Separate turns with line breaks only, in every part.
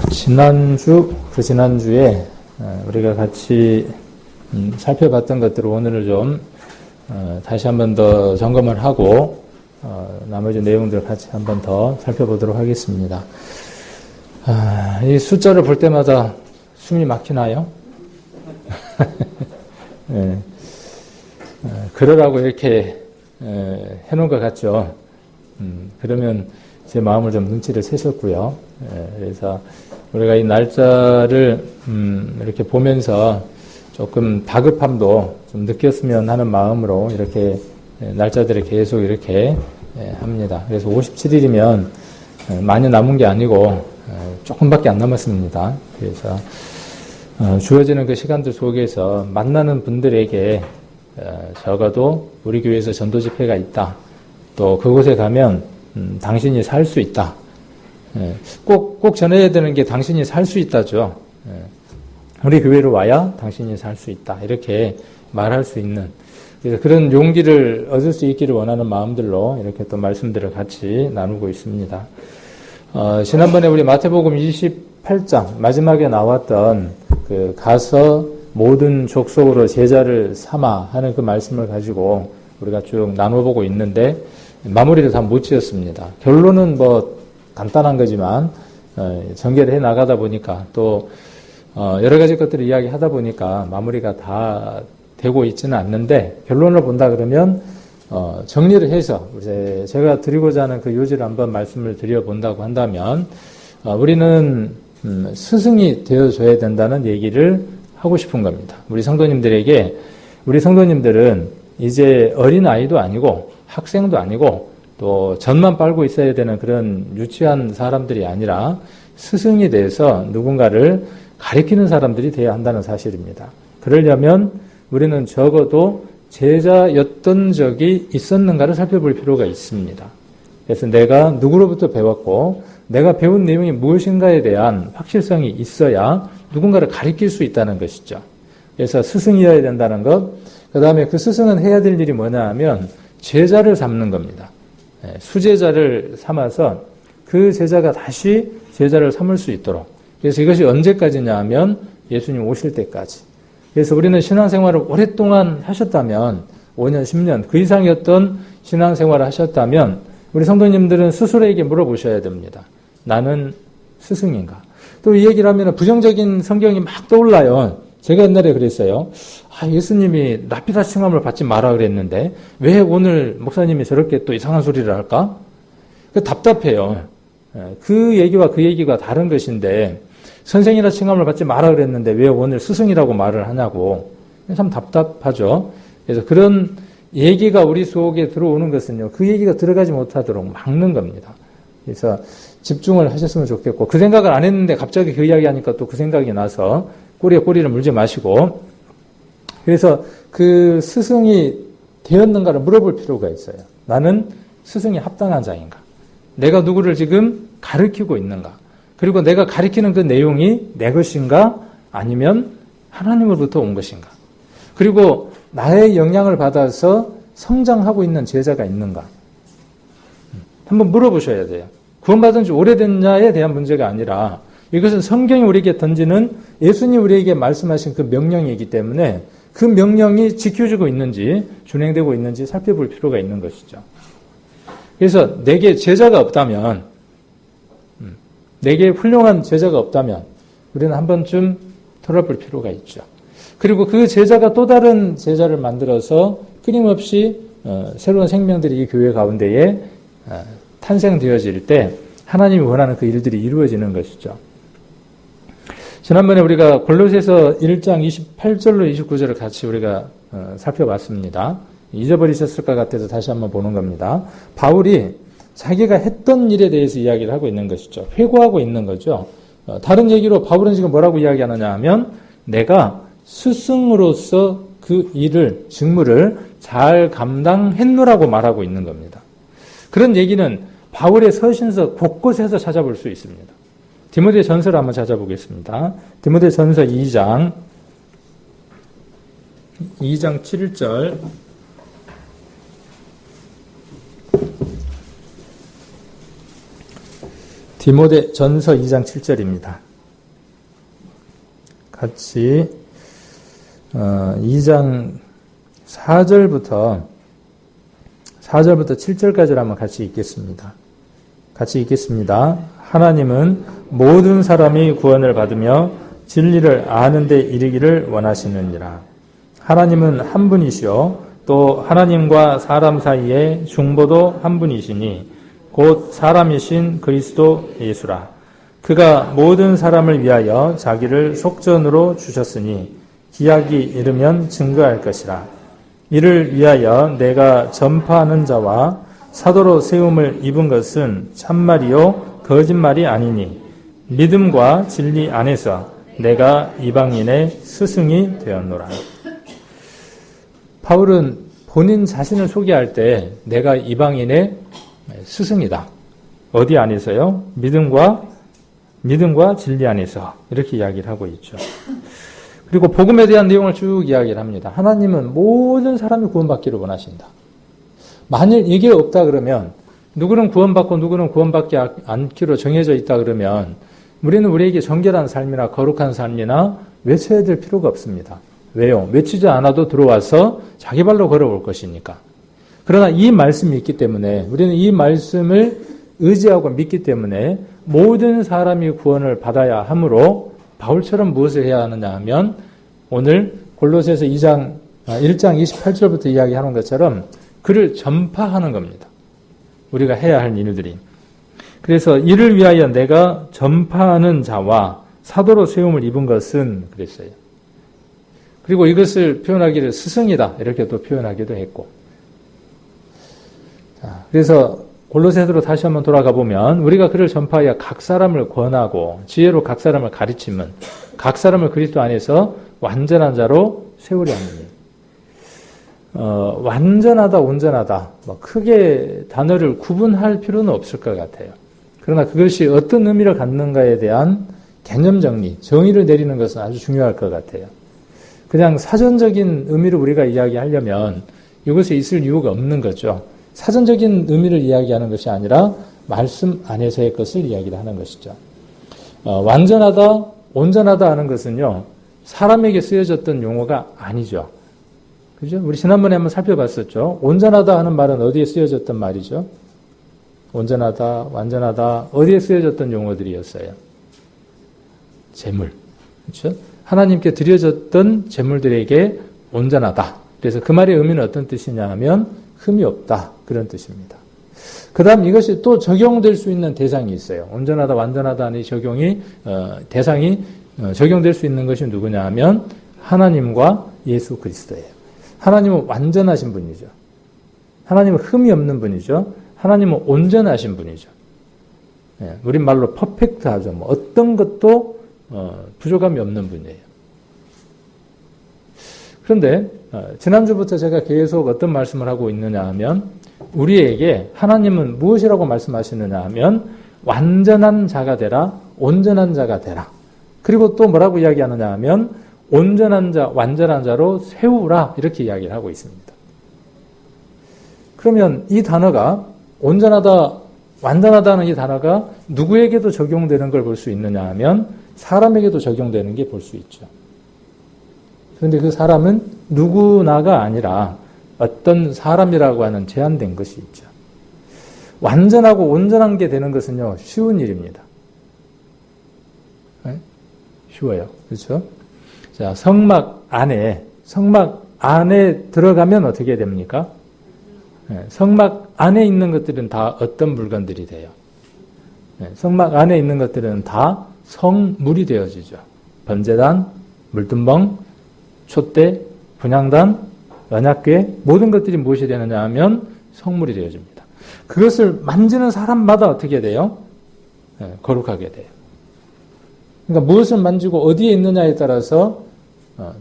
지난주에 우리가 같이 살펴봤던 것들을 오늘은 좀 다시 한번 더 점검을 하고 나머지 내용들을 같이 한번 더 살펴보도록 하겠습니다. 이 숫자를 볼 때마다 숨이 막히나요? 네. 그러라고 이렇게 해놓은 것 같죠. 그러면 제 마음을 좀 눈치를 챘었고요. 그래서 우리가 이 날짜를 이렇게 보면서 조금 다급함도 좀 느꼈으면 하는 마음으로 이렇게 날짜들을 계속 이렇게 합니다. 그래서 57일이면 많이 남은 게 아니고 조금밖에 안 남았습니다. 그래서 주어지는 그 시간들 속에서 만나는 분들에게 적어도 우리 교회에서 전도 집회가 있다. 또 그곳에 가면 당신이 살 수 있다. 꼭 전해야 되는 게 당신이 살 수 있다죠. 우리 교회로 와야 당신이 살 수 있다. 이렇게 말할 수 있는 그래서 그런 용기를 얻을 수 있기를 원하는 마음들로 이렇게 또 말씀들을 같이 나누고 있습니다. 지난번에 우리 마태복음 28장 마지막에 나왔던 그 가서 모든 족속으로 제자를 삼아 하는 그 말씀을 가지고 우리가 쭉 나눠보고 있는데 마무리를 다 못 지었습니다. 결론은 간단한 거지만 전개를 해 나가다 보니까 또 여러 가지 것들을 이야기하다 보니까 마무리가 다 되고 있지는 않는데 결론을 본다 그러면 정리를 해서 제가 드리고자 하는 그 요지를 한번 말씀을 드려본다고 한다면 우리는 스승이 되어줘야 된다는 얘기를 하고 싶은 겁니다. 우리 성도님들은 이제 어린아이도 아니고 학생도 아니고 또 전만 빨고 있어야 되는 그런 유치한 사람들이 아니라 스승이 돼서 누군가를 가리키는 사람들이 되어야 한다는 사실입니다. 그러려면 우리는 적어도 제자였던 적이 있었는가를 살펴볼 필요가 있습니다. 그래서 내가 누구로부터 배웠고 내가 배운 내용이 무엇인가에 대한 확실성이 있어야 누군가를 가리킬 수 있다는 것이죠. 그래서 스승이어야 된다는 것, 그 다음에 그 스승은 해야 될 일이 뭐냐 하면 제자를 삼는 겁니다. 수제자를 삼아서 그 제자가 다시 제자를 삼을 수 있도록. 그래서 이것이 언제까지냐 하면 예수님 오실 때까지. 그래서 우리는 신앙생활을 오랫동안 하셨다면 5년, 10년 그 이상이었던 신앙생활을 하셨다면 우리 성도님들은 스스로에게 물어보셔야 됩니다. 나는 스승인가? 또 이 얘기를 하면 부정적인 성경이 막 떠올라요. 제가 옛날에 그랬어요. 예수님이 라피다 칭함을 받지 마라 그랬는데 왜 오늘 목사님이 저렇게 또 이상한 소리를 할까? 답답해요. 그 얘기가 다른 것인데 선생이라 칭함을 받지 마라 그랬는데 왜 오늘 스승이라고 말을 하냐고. 참 답답하죠. 그래서 그런 얘기가 우리 속에 들어오는 것은요. 그 얘기가 들어가지 못하도록 막는 겁니다. 그래서 집중을 하셨으면 좋겠고 그 생각을 안 했는데 갑자기 그 이야기 하니까 또 그 생각이 나서 꼬리에 꼬리를 물지 마시고 그래서 그 스승이 되었는가를 물어볼 필요가 있어요. 나는 스승이 합당한 자인가? 내가 누구를 지금 가르치고 있는가? 그리고 내가 가르치는 그 내용이 내 것인가? 아니면 하나님으로부터 온 것인가? 그리고 나의 영향을 받아서 성장하고 있는 제자가 있는가? 한번 물어보셔야 돼요. 구원받은 지 오래됐냐에 대한 문제가 아니라 이것은 성경이 우리에게 던지는 예수님 우리에게 말씀하신 그 명령이기 때문에 그 명령이 지켜지고 있는지 준행되고 있는지 살펴볼 필요가 있는 것이죠. 그래서 내게 제자가 없다면 내게 훌륭한 제자가 없다면 우리는 한 번쯤 돌아볼 필요가 있죠. 그리고 그 제자가 또 다른 제자를 만들어서 끊임없이 새로운 생명들이 이 교회 가운데에 탄생되어질 때 하나님이 원하는 그 일들이 이루어지는 것이죠. 지난번에 우리가 골로새서 1장 28절로 29절을 같이 우리가 살펴봤습니다. 잊어버리셨을 것 같아서 다시 한번 보는 겁니다. 바울이 자기가 했던 일에 대해서 이야기를 하고 있는 것이죠. 회고하고 있는 거죠. 다른 얘기로 바울은 지금 뭐라고 이야기하느냐 하면 내가 스승으로서 그 일을, 직무를 잘 감당했노라고 말하고 있는 겁니다. 그런 얘기는 바울의 서신서 곳곳에서 찾아볼 수 있습니다. 디모데 전서를 한번 찾아보겠습니다. 디모데 전서 2장 7절 디모데 전서 2장 7절입니다. 같이 2장 4절부터 7절까지를 한번 같이 읽겠습니다. 같이 읽겠습니다. 하나님은 모든 사람이 구원을 받으며 진리를 아는 데 이르기를 원하시느니라. 하나님은 한 분이시요 또 하나님과 사람 사이에 중보도 한 분이시니 곧 사람이신 그리스도 예수라. 그가 모든 사람을 위하여 자기를 속전으로 주셨으니 기약이 이르면 증거할 것이라. 이를 위하여 내가 전파하는 자와 사도로 세움을 입은 것은 참말이요 거짓말이 아니니 믿음과 진리 안에서 내가 이방인의 스승이 되었노라. 바울은 본인 자신을 소개할 때 내가 이방인의 스승이다. 어디 안에서요? 믿음과 진리 안에서 이렇게 이야기를 하고 있죠. 그리고 복음에 대한 내용을 쭉 이야기를 합니다. 하나님은 모든 사람이 구원받기를 원하신다. 만일 이게 없다 그러면 누구는 구원받고 누구는 구원받지 않기로 정해져 있다 그러면 우리는 우리에게 정결한 삶이나 거룩한 삶이나 외쳐야 될 필요가 없습니다. 왜요? 외치지 않아도 들어와서 자기 발로 걸어올 것이니까. 그러나 이 말씀이 있기 때문에 우리는 이 말씀을 의지하고 믿기 때문에 모든 사람이 구원을 받아야 하므로 바울처럼 무엇을 해야 하느냐 하면 오늘 골로새서 1장 28절부터 이야기하는 것처럼 그를 전파하는 겁니다. 우리가 해야 할 일들이. 그래서 이를 위하여 내가 전파하는 자와 사도로 세움을 입은 것은 그랬어요. 그리고 이것을 표현하기를 스승이다 이렇게 또 표현하기도 했고. 자, 그래서 골로새서로 다시 한번 돌아가 보면 우리가 그를 전파하여 각 사람을 권하고 지혜로 각 사람을 가르치면 각 사람을 그리스도 안에서 완전한 자로 세우려 합니다. 완전하다, 온전하다 크게 단어를 구분할 필요는 없을 것 같아요. 그러나 그것이 어떤 의미를 갖는가에 대한 개념 정리, 정의를 내리는 것은 아주 중요할 것 같아요. 그냥 사전적인 의미를 우리가 이야기하려면 이것에 있을 이유가 없는 거죠. 사전적인 의미를 이야기하는 것이 아니라 말씀 안에서의 것을 이야기를 하는 것이죠. 완전하다, 온전하다 하는 것은요, 사람에게 쓰여졌던 용어가 아니죠. 그죠? 우리 지난번에 한번 살펴봤었죠. 온전하다 하는 말은 어디에 쓰여졌던 말이죠? 온전하다, 완전하다, 어디에 쓰여졌던 용어들이었어요? 제물. 그렇죠? 하나님께 드려졌던 제물들에게 온전하다. 그래서 그 말의 의미는 어떤 뜻이냐 하면 흠이 없다. 그런 뜻입니다. 그 다음 이것이 또 적용될 수 있는 대상이 있어요. 온전하다, 완전하다는 대상이 적용될 수 있는 것이 누구냐 하면 하나님과 예수 그리스도예요. 하나님은 완전하신 분이죠. 하나님은 흠이 없는 분이죠. 하나님은 온전하신 분이죠. 우리 말로 퍼펙트하죠. 어떤 것도 부족함이 없는 분이에요. 그런데 지난주부터 제가 계속 어떤 말씀을 하고 있느냐 하면 우리에게 하나님은 무엇이라고 말씀하시느냐 하면 완전한 자가 되라, 온전한 자가 되라. 그리고 또 뭐라고 이야기하느냐 하면 온전한 자, 완전한 자로 세우라 이렇게 이야기를 하고 있습니다. 그러면 이 단어가 온전하다, 완전하다는 이 단어가 누구에게도 적용되는 걸 볼 수 있느냐 하면 사람에게도 적용되는 게 볼 수 있죠. 그런데 그 사람은 누구나가 아니라 어떤 사람이라고 하는 제한된 것이 있죠. 완전하고 온전한 게 되는 것은요, 쉬운 일입니다. 네? 쉬워요. 그렇죠? 자, 성막 안에 들어가면 어떻게 됩니까? 네, 성막 안에 있는 것들은 다 어떤 물건들이 돼요? 네, 성막 안에 있는 것들은 다 성물이 되어지죠. 번제단, 물두멍, 촛대, 분향단, 연약궤 모든 것들이 무엇이 되느냐 하면 성물이 되어집니다. 그것을 만지는 사람마다 어떻게 돼요? 네, 거룩하게 돼요. 그러니까 무엇을 만지고 어디에 있느냐에 따라서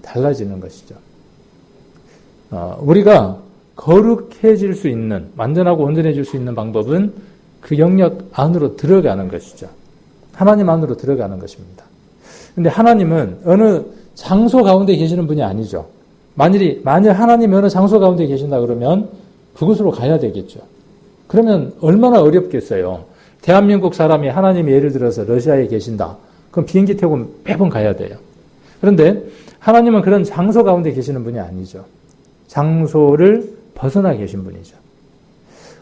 달라지는 것이죠. 우리가 거룩해질 수 있는, 완전하고 온전해질 수 있는 방법은 그 영역 안으로 들어가는 것이죠. 하나님 안으로 들어가는 것입니다. 그런데 하나님은 어느 장소 가운데 계시는 분이 아니죠. 만일 하나님이 어느 장소 가운데 계신다 그러면 그곳으로 가야 되겠죠. 그러면 얼마나 어렵겠어요. 대한민국 사람이 하나님이 예를 들어서 러시아에 계신다. 그럼 비행기 타고 매번 가야 돼요. 그런데 하나님은 그런 장소 가운데 계시는 분이 아니죠. 장소를 벗어나 계신 분이죠.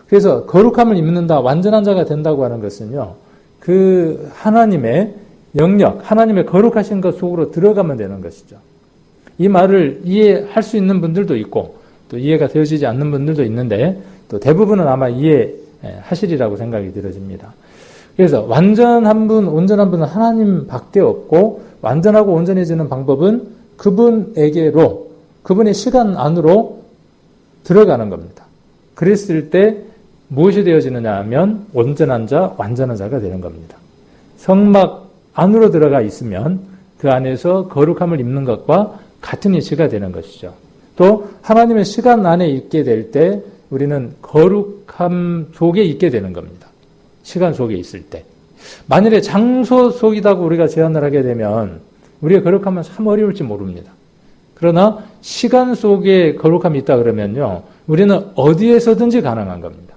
그래서 거룩함을 입는다, 완전한 자가 된다고 하는 것은요, 그 하나님의 영역, 하나님의 거룩하신 것 속으로 들어가면 되는 것이죠. 이 말을 이해할 수 있는 분들도 있고 또 이해가 되어지지 않는 분들도 있는데 또 대부분은 아마 이해하시리라고 생각이 들어집니다. 그래서 완전한 분, 온전한 분은 하나님 밖에 없고 완전하고 온전해지는 방법은 그분에게로, 그분의 시간 안으로 들어가는 겁니다. 그랬을 때 무엇이 되어지느냐 하면 온전한 자, 완전한 자가 되는 겁니다. 성막 안으로 들어가 있으면 그 안에서 거룩함을 입는 것과 같은 이치가 되는 것이죠. 또 하나님의 시간 안에 있게 될 때 우리는 거룩함 속에 있게 되는 겁니다. 시간 속에 있을 때. 만일에 장소 속이다고 우리가 제안을 하게 되면 우리가 거룩하면 참 어려울지 모릅니다. 그러나 시간 속에 거룩함이 있다 그러면요, 우리는 어디에서든지 가능한 겁니다.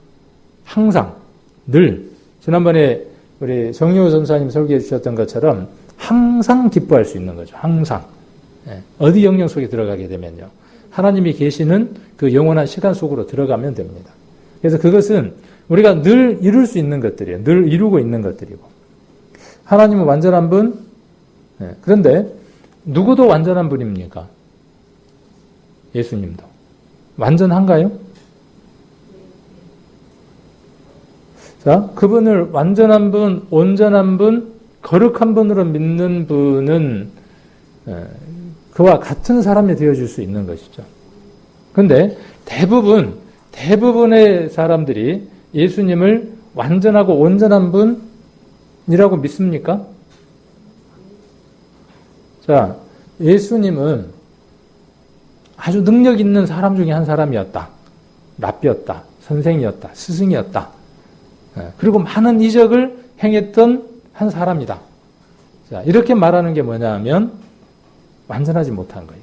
항상, 늘. 지난번에 우리 정효 전사님 설계해 주셨던 것처럼 항상 기뻐할 수 있는 거죠. 항상. 어디 영역 속에 들어가게 되면요, 하나님이 계시는 그 영원한 시간 속으로 들어가면 됩니다. 그래서 그것은 우리가 늘 이룰 수 있는 것들이에요. 늘 이루고 있는 것들이고. 하나님은 완전한 분. 그런데 누구도 완전한 분입니까? 예수님도. 완전한가요? 자, 그분을 완전한 분, 온전한 분, 거룩한 분으로 믿는 분은 그와 같은 사람이 되어줄 수 있는 것이죠. 그런데 대부분의 사람들이 예수님을 완전하고 온전한 분이라고 믿습니까? 자, 예수님은 아주 능력 있는 사람 중에 한 사람이었다. 랍비였다. 선생이었다. 스승이었다. 그리고 많은 이적을 행했던 한 사람이다. 자, 이렇게 말하는 게 뭐냐 하면 완전하지 못한 거예요.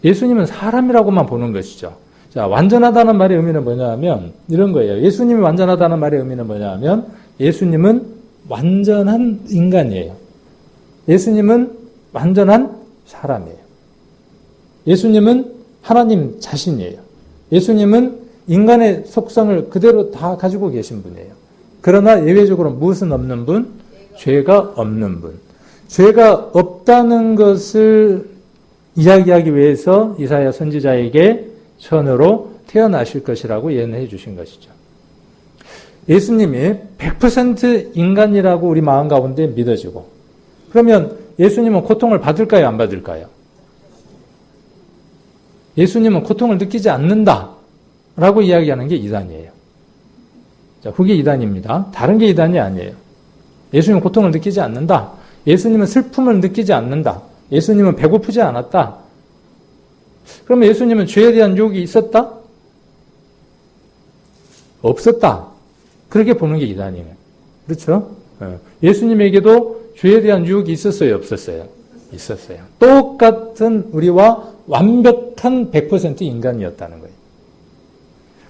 예수님은 사람이라고만 보는 것이죠. 자, 완전하다는 말의 의미는 뭐냐 하면 이런 거예요. 예수님이 완전하다는 말의 의미는 뭐냐 하면 예수님은 완전한 인간이에요. 예수님은 완전한 사람이에요. 예수님은 하나님 자신이에요. 예수님은 인간의 속성을 그대로 다 가지고 계신 분이에요. 그러나 예외적으로 무엇은 없는 분? 죄가 없는 분. 죄가 없다는 것을 이야기하기 위해서 이사야 선지자에게 처녀로 태어나실 것이라고 예언해 주신 것이죠. 예수님이 100% 인간이라고 우리 마음 가운데 믿어지고, 그러면 예수님은 고통을 받을까요? 안 받을까요? 예수님은 고통을 느끼지 않는다라고 이야기하는 게 이단이에요. 자, 그게 이단입니다. 다른 게 이단이 아니에요. 예수님은 고통을 느끼지 않는다. 예수님은 슬픔을 느끼지 않는다. 예수님은 배고프지 않았다. 그러면 예수님은 죄에 대한 유혹이 있었다? 없었다. 그렇게 보는 게 이단이에요. 그렇죠? 예수님에게도 죄에 대한 유혹이 있었어요? 없었어요? 있었어요. 똑같은 우리와 완벽한 100% 인간이었다는 거예요.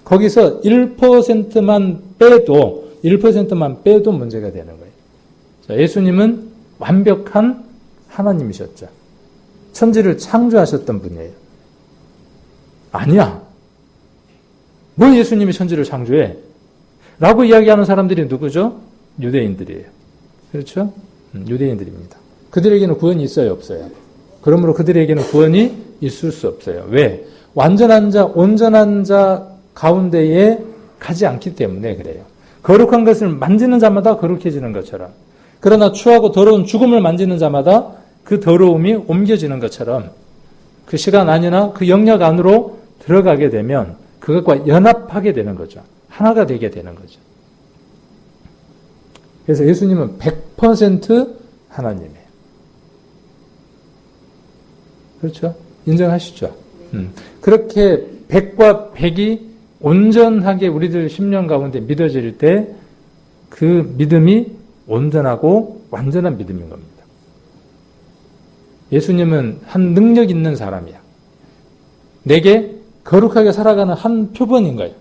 거기서 1%만 빼도 문제가 되는 거예요. 자, 예수님은 완벽한 하나님이셨죠. 천지를 창조하셨던 분이에요. 아니야. 뭘 예수님이 천지를 창조해? 라고 이야기하는 사람들이 누구죠? 유대인들이에요. 그렇죠? 유대인들입니다. 그들에게는 구원이 있어요? 없어요? 그러므로 그들에게는 구원이 있을 수 없어요. 왜? 완전한 자, 온전한 자 가운데에 가지 않기 때문에 그래요. 거룩한 것을 만지는 자마다 거룩해지는 것처럼, 그러나 추하고 더러운 죽음을 만지는 자마다 그 더러움이 옮겨지는 것처럼 그 시간 안이나 그 영역 안으로 들어가게 되면 그것과 연합하게 되는 거죠. 하나가 되게 되는 거죠. 그래서 예수님은 100% 하나님이에요. 그렇죠? 인정하시죠? 그렇게 100과 100이 온전하게 우리들 심령 가운데 믿어질 때 그 믿음이 온전하고 완전한 믿음인 겁니다. 예수님은 한 능력 있는 사람이야. 내게 거룩하게 살아가는 한 표본인 거예요.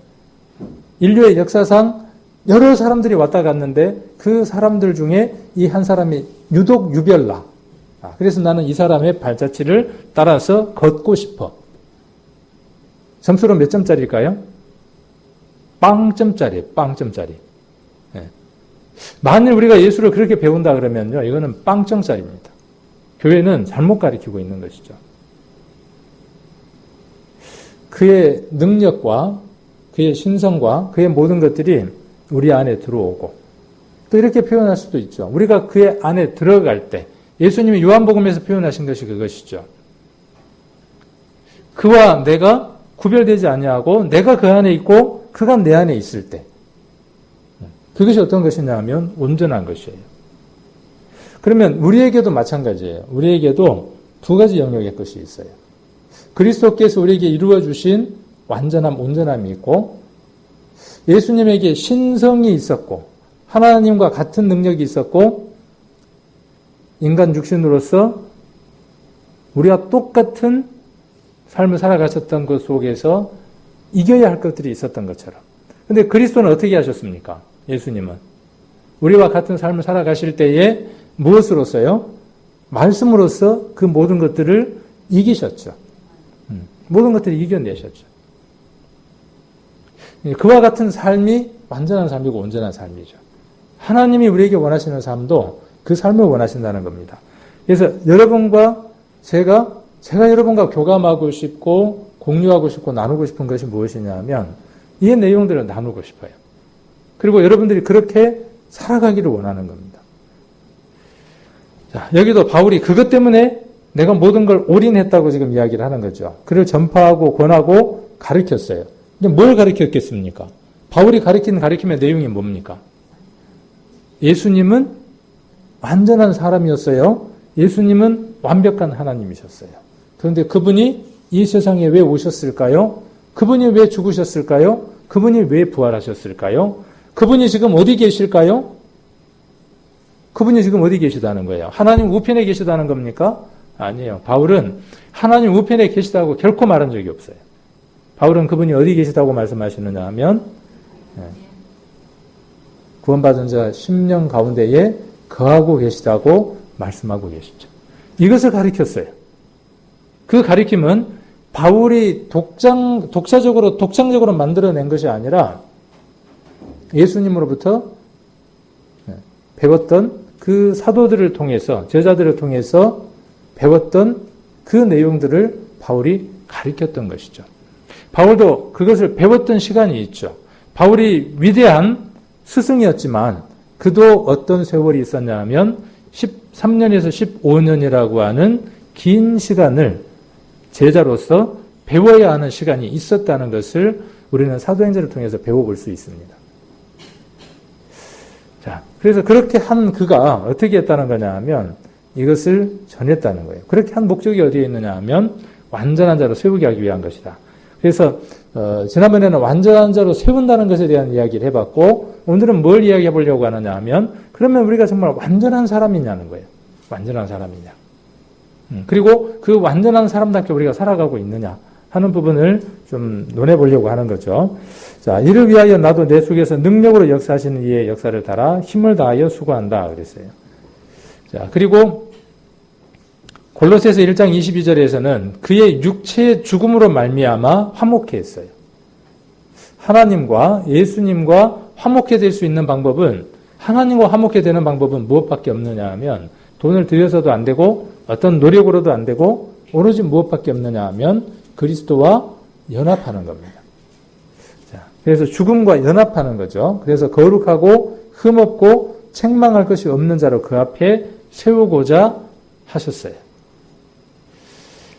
인류의 역사상 여러 사람들이 왔다 갔는데 그 사람들 중에 이 한 사람이 유독 유별나, 그래서 나는 이 사람의 발자취를 따라서 걷고 싶어. 점수로 몇 점짜리일까요? 빵점짜리, 빵점짜리. 예. 만일 우리가 예수를 그렇게 배운다 그러면요, 이거는 빵점짜리입니다. 교회는 잘못 가르치고 있는 것이죠. 그의 능력과 그의 신성과 그의 모든 것들이 우리 안에 들어오고, 또 이렇게 표현할 수도 있죠. 우리가 그의 안에 들어갈 때, 예수님이 요한복음에서 표현하신 것이 그것이죠. 그와 내가 구별되지 아니하고 내가 그 안에 있고 그가 내 안에 있을 때, 그것이 어떤 것이냐 하면 온전한 것이에요. 그러면 우리에게도 마찬가지예요. 우리에게도 두 가지 영역의 것이 있어요. 그리스도께서 우리에게 이루어 주신 완전함, 온전함이 있고, 예수님에게 신성이 있었고 하나님과 같은 능력이 있었고, 인간 육신으로서 우리와 똑같은 삶을 살아가셨던 것 속에서 이겨야 할 것들이 있었던 것처럼. 근데 그리스도는 어떻게 하셨습니까? 예수님은 우리와 같은 삶을 살아가실 때에 무엇으로써요? 말씀으로써 그 모든 것들을 이기셨죠. 모든 것들을 이겨내셨죠. 그와 같은 삶이 완전한 삶이고 온전한 삶이죠. 하나님이 우리에게 원하시는 삶도 그 삶을 원하신다는 겁니다. 그래서 여러분과 제가 여러분과 교감하고 싶고 공유하고 싶고 나누고 싶은 것이 무엇이냐 하면 이 내용들을 나누고 싶어요. 그리고 여러분들이 그렇게 살아가기를 원하는 겁니다. 자, 여기도 바울이 그것 때문에 내가 모든 걸 올인했다고 지금 이야기를 하는 거죠. 그를 전파하고 권하고 가르쳤어요. 근데 뭘 가르쳤겠습니까? 바울이 가르침의 내용이 뭡니까? 예수님은 완전한 사람이었어요. 예수님은 완벽한 하나님이셨어요. 그런데 그분이 이 세상에 왜 오셨을까요? 그분이 왜 죽으셨을까요? 그분이 왜 부활하셨을까요? 그분이 지금 어디 계실까요? 그분이 지금 어디 계시다는 거예요? 하나님 우편에 계시다는 겁니까? 아니에요. 바울은 하나님 우편에 계시다고 결코 말한 적이 없어요. 바울은 그분이 어디 계시다고 말씀하시느냐 하면 구원받은 자 10년 가운데에 거하고 계시다고 말씀하고 계시죠. 이것을 가르쳤어요. 그 가르침은 바울이 독창적으로 만들어낸 것이 아니라 예수님으로부터 배웠던 그 사도들을 통해서, 제자들을 통해서 배웠던 그 내용들을 바울이 가르쳤던 것이죠. 바울도 그것을 배웠던 시간이 있죠. 바울이 위대한 스승이었지만 그도 어떤 세월이 있었냐 하면 13년에서 15년이라고 하는 긴 시간을 제자로서 배워야 하는 시간이 있었다는 것을 우리는 사도행전을 통해서 배워볼 수 있습니다. 자, 그래서 그렇게 한 그가 어떻게 했다는 거냐 하면 이것을 전했다는 거예요. 그렇게 한 목적이 어디에 있느냐 하면 완전한 자로 세우게 하기 위한 것이다. 그래서 지난번에는 완전한 자로 세운다는 것에 대한 이야기를 해봤고, 오늘은 뭘 이야기해 보려고 하느냐 하면, 그러면 우리가 정말 완전한 사람이냐는 거예요. 완전한 사람이냐. 그리고 그 완전한 사람답게 우리가 살아가고 있느냐 하는 부분을 좀 논해보려고 하는 거죠. 자, 이를 위하여 나도 내 속에서 능력으로 역사하시는 이의 역사를 따라 힘을 다하여 수고한다 그랬어요. 자, 그리고 골로새서 1장 22절에서는 그의 육체의 죽음으로 말미암아 화목해 했어요. 하나님과 예수님과 화목해 될 수 있는 방법은, 하나님과 화목해 되는 방법은 무엇밖에 없느냐 하면 돈을 들여서도 안 되고 어떤 노력으로도 안 되고 오로지 무엇밖에 없느냐 하면 그리스도와 연합하는 겁니다. 자, 그래서 죽음과 연합하는 거죠. 그래서 거룩하고 흠없고 책망할 것이 없는 자로 그 앞에 세우고자 하셨어요.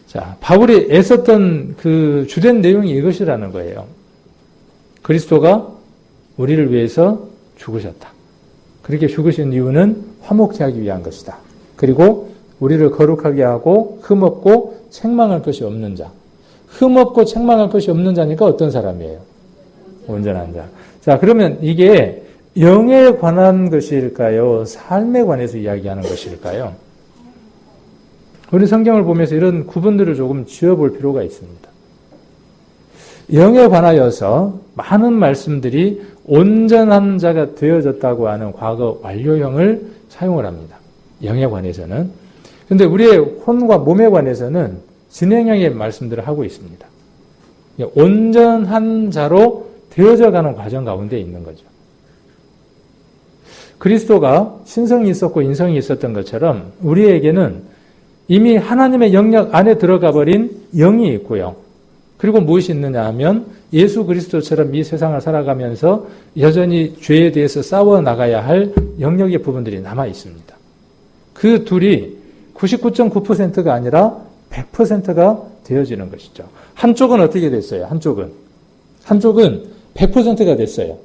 자, 바울이 애썼던 그 주된 내용이 이것이라는 거예요. 그리스도가 우리를 위해서 죽으셨다. 그렇게 죽으신 이유는 화목케 하기 위한 것이다. 그리고 우리를 거룩하게 하고 흠없고 책망할 것이 없는 자. 흠없고 책망할 것이 없는 자니까 어떤 사람이에요? 온전한 자. 자, 그러면 이게 영에 관한 것일까요? 삶에 관해서 이야기하는 것일까요? 우리 성경을 보면서 이런 구분들을 조금 지어볼 필요가 있습니다. 영에 관하여서 많은 말씀들이 온전한 자가 되어졌다고 하는 과거 완료형을 사용을 합니다. 영에 관해서는. 근데 우리의 혼과 몸에 관해서는 진행형의 말씀들을 하고 있습니다. 온전한 자로 되어져 가는 과정 가운데 있는 거죠. 그리스도가 신성이 있었고 인성이 있었던 것처럼 우리에게는 이미 하나님의 영역 안에 들어가 버린 영이 있고요. 그리고 무엇이 있느냐 하면 예수 그리스도처럼 이 세상을 살아가면서 여전히 죄에 대해서 싸워 나가야 할 영역의 부분들이 남아 있습니다. 그 둘이 99.9%가 아니라 100%가 되어지는 것이죠. 한쪽은 어떻게 됐어요? 한쪽은 100%가 됐어요.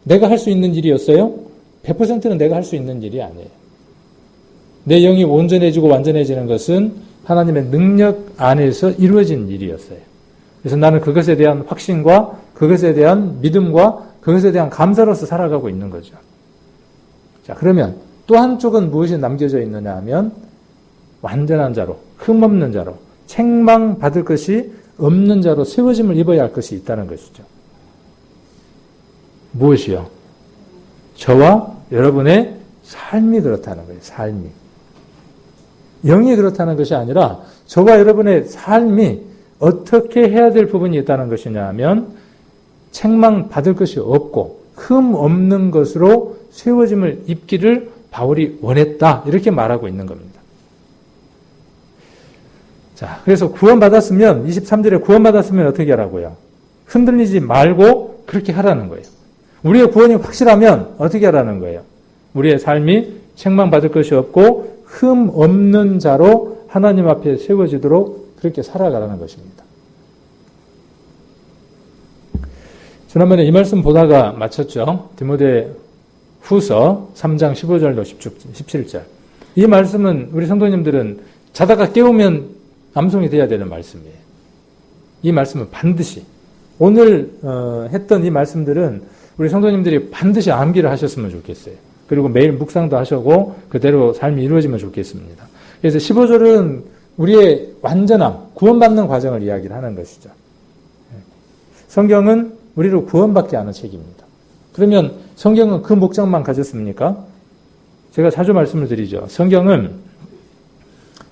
내가 할 수 있는 일이었어요? 100%는 내가 할 수 있는 일이 아니에요. 내 영이 온전해지고 완전해지는 것은 하나님의 능력 안에서 이루어진 일이었어요. 그래서 나는 그것에 대한 확신과 그것에 대한 믿음과 그것에 대한 감사로서 살아가고 있는 거죠. 자, 그러면 또 한쪽은 무엇이 남겨져 있느냐 하면 완전한 자로, 흠없는 자로, 책망받을 것이 없는 자로 세워짐을 입어야 할 것이 있다는 것이죠. 무엇이요? 저와 여러분의 삶이 그렇다는 거예요. 삶이. 영이 그렇다는 것이 아니라 저와 여러분의 삶이 어떻게 해야 될 부분이 있다는 것이냐 하면 책망받을 것이 없고 흠 없는 것으로 세워짐을 입기를 바울이 원했다. 이렇게 말하고 있는 겁니다. 자, 그래서 구원받았으면 23절에 구원받았으면 어떻게 하라고요? 흔들리지 말고 그렇게 하라는 거예요. 우리의 구원이 확실하면 어떻게 하라는 거예요? 우리의 삶이 책망받을 것이 없고 흠 없는 자로 하나님 앞에 세워지도록 그렇게 살아가라는 것입니다. 지난번에 이 말씀 보다가 마쳤죠. 디모데 후서 3장 15절로 17절. 이 말씀은 우리 성도님들은 자다가 깨우면 암송이 돼야 되는 말씀이에요. 이 말씀은 반드시 오늘 했던 이 말씀들은 우리 성도님들이 반드시 암기를 하셨으면 좋겠어요. 그리고 매일 묵상도 하시고 그대로 삶이 이루어지면 좋겠습니다. 그래서 15절은 우리의 완전함, 구원받는 과정을 이야기를 하는 것이죠. 성경은 우리를 구원받게 하는 책입니다. 그러면 성경은 그 목적만 가졌습니까? 제가 자주 말씀을 드리죠. 성경은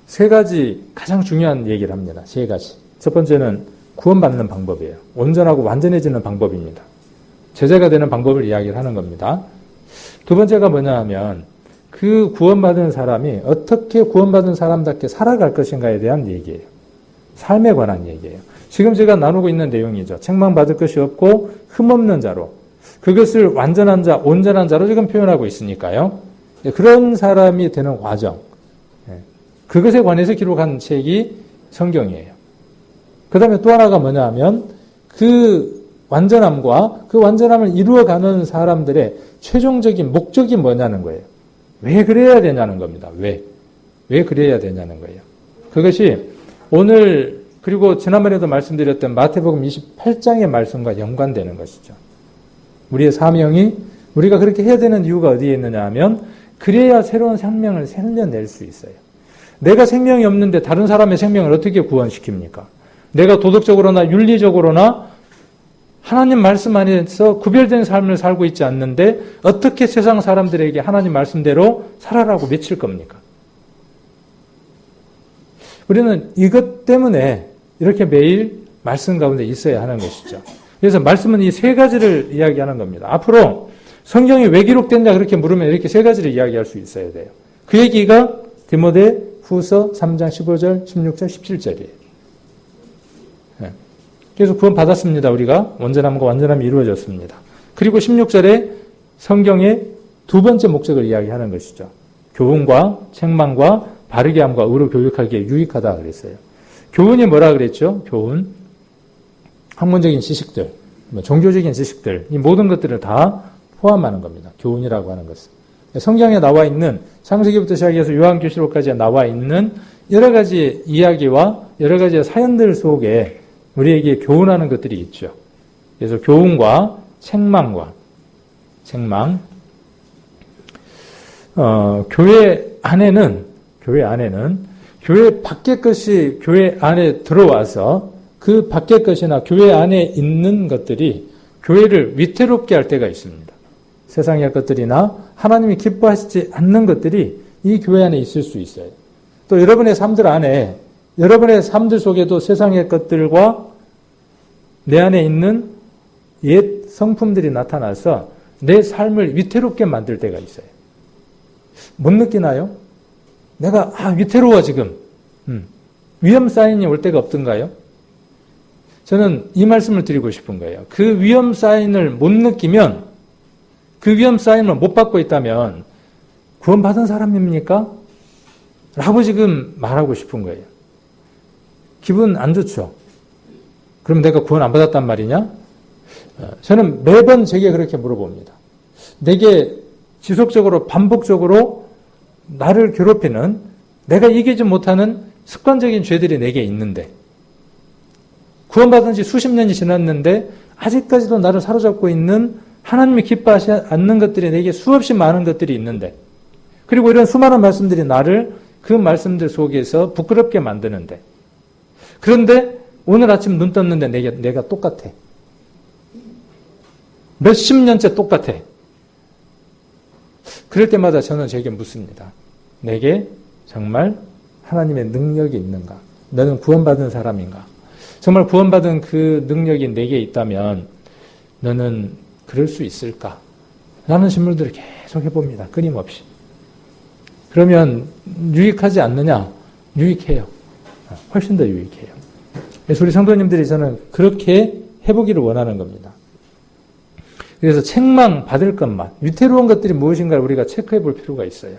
세 가지 가장 중요한 얘기를 합니다. 세 가지. 첫 번째는 구원받는 방법이에요. 온전하고 완전해지는 방법입니다. 제자가 되는 방법을 이야기를 하는 겁니다. 두 번째가 뭐냐 하면 그 구원받은 사람이 어떻게 구원받은 사람답게 살아갈 것인가에 대한 얘기예요. 삶에 관한 얘기예요. 지금 제가 나누고 있는 내용이죠. 책망받을 것이 없고 흠없는 자로 그것을 완전한 자, 온전한 자로 지금 표현하고 있으니까요. 그런 사람이 되는 과정, 그것에 관해서 기록한 책이 성경이에요. 그 다음에 또 하나가 뭐냐 하면 그 완전함과 그 완전함을 이루어가는 사람들의 최종적인 목적이 뭐냐는 거예요. 왜 그래야 되냐는 겁니다. 왜 그래야 되냐는 거예요. 그것이 오늘 그리고 지난번에도 말씀드렸던 마태복음 28장의 말씀과 연관되는 것이죠. 우리의 사명이 우리가 그렇게 해야 되는 이유가 어디에 있느냐 하면 그래야 새로운 생명을 살려낼 수 있어요. 내가 생명이 없는데 다른 사람의 생명을 어떻게 구원시킵니까? 내가 도덕적으로나 윤리적으로나 하나님 말씀 안에서 구별된 삶을 살고 있지 않는데 어떻게 세상 사람들에게 하나님 말씀대로 살아라고 외칠 겁니까? 우리는 이것 때문에 이렇게 매일 말씀 가운데 있어야 하는 것이죠. 그래서 말씀은 이 세 가지를 이야기하는 겁니다. 앞으로 성경이 왜 기록됐냐 그렇게 물으면 이렇게 세 가지를 이야기할 수 있어야 돼요. 그 얘기가 디모데 후서 3장 15절, 16절, 17절이에요. 그래서 구원 받았습니다. 우리가 온전함과 완전함이 이루어졌습니다. 그리고 16절에 성경의 두 번째 목적을 이야기하는 것이죠. 교훈과 책망과 바르게 함과 의로 교육하기에 유익하다 그랬어요. 교훈이 뭐라 그랬죠? 교훈. 학문적인 지식들, 종교적인 지식들, 이 모든 것들을 다 포함하는 겁니다. 교훈이라고 하는 것은. 성경에 나와 있는 창세기부터 시작해서 요한계시록까지 나와 있는 여러 가지 이야기와 여러 가지 사연들 속에 우리에게 교훈하는 것들이 있죠. 그래서 교훈과 책망, 교회 안에는 교회 밖의 것이 교회 안에 들어와서 그 밖의 것이나 교회 안에 있는 것들이 교회를 위태롭게 할 때가 있습니다. 세상의 것들이나 하나님이 기뻐하시지 않는 것들이 이 교회 안에 있을 수 있어요. 또 여러분의 삶들 안에, 여러분의 삶들 속에도 세상의 것들과 내 안에 있는 옛 성품들이 나타나서 내 삶을 위태롭게 만들 때가 있어요. 못 느끼나요? 내가 위태로워 지금. 위험 사인이 올 때가 없던가요? 저는 이 말씀을 드리고 싶은 거예요. 그 위험 사인을 못 느끼면, 그 위험 사인을 못 받고 있다면 구원받은 사람입니까? 라고 지금 말하고 싶은 거예요. 기분 안 좋죠? 그럼 내가 구원 안 받았단 말이냐? 저는 매번 제게 그렇게 물어봅니다. 내게 지속적으로 반복적으로 나를 괴롭히는, 내가 이기지 못하는 습관적인 죄들이 내게 있는데, 구원받은 지 수십 년이 지났는데 아직까지도 나를 사로잡고 있는 하나님이 기뻐하지 않는 것들이 내게 수없이 많은 것들이 있는데, 그리고 이런 수많은 말씀들이 나를 그 말씀들 속에서 부끄럽게 만드는데, 그런데 오늘 아침 눈 떴는데 내가 똑같아. 몇십 년째 똑같아. 그럴 때마다 저는 제게 묻습니다. 내게 정말 하나님의 능력이 있는가? 너는 구원받은 사람인가? 정말 구원받은 그 능력이 내게 있다면 너는 그럴 수 있을까? 라는 질문들을 계속 해봅니다. 끊임없이. 그러면 유익하지 않느냐? 유익해요. 훨씬 더 유익해요. 그래서 우리 성도님들이 저는 그렇게 해보기를 원하는 겁니다. 그래서 책망 받을 것만, 위태로운 것들이 무엇인가를 우리가 체크해 볼 필요가 있어요.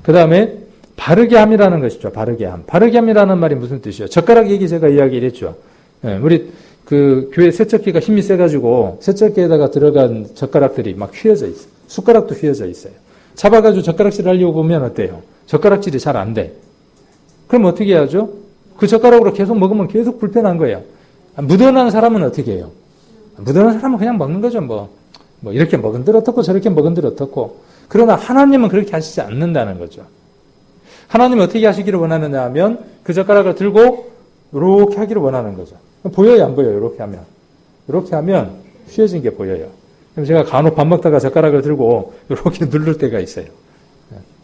그 다음에 바르게 함이라는 것이죠. 바르게 함. 바르게 함이라는 말이 무슨 뜻이에요? 젓가락 얘기 제가 이야기를 했죠. 우리 그 교회 세척기가 힘이 세가지고 세척기에다가 들어간 젓가락들이 막 휘어져 있어요. 숟가락도 휘어져 있어요. 잡아가지고 젓가락질 하려고 보면 어때요? 젓가락질이 잘 안 돼. 그럼 어떻게 해야죠? 그 젓가락으로 계속 먹으면 계속 불편한 거예요. 묻어난 사람은 어떻게 해요? 묻어난 사람은 그냥 먹는 거죠. 뭐 이렇게 먹은들 어떻고 저렇게 먹은들 어떻고. 그러나 하나님은 그렇게 하시지 않는다는 거죠. 하나님은 어떻게 하시기를 원하느냐 하면 그 젓가락을 들고 이렇게 하기를 원하는 거죠. 보여요, 안 보여요? 이렇게 하면. 이렇게 하면 휘어진 게 보여요. 그럼 제가 간혹 밥 먹다가 젓가락을 들고 이렇게 누를 때가 있어요.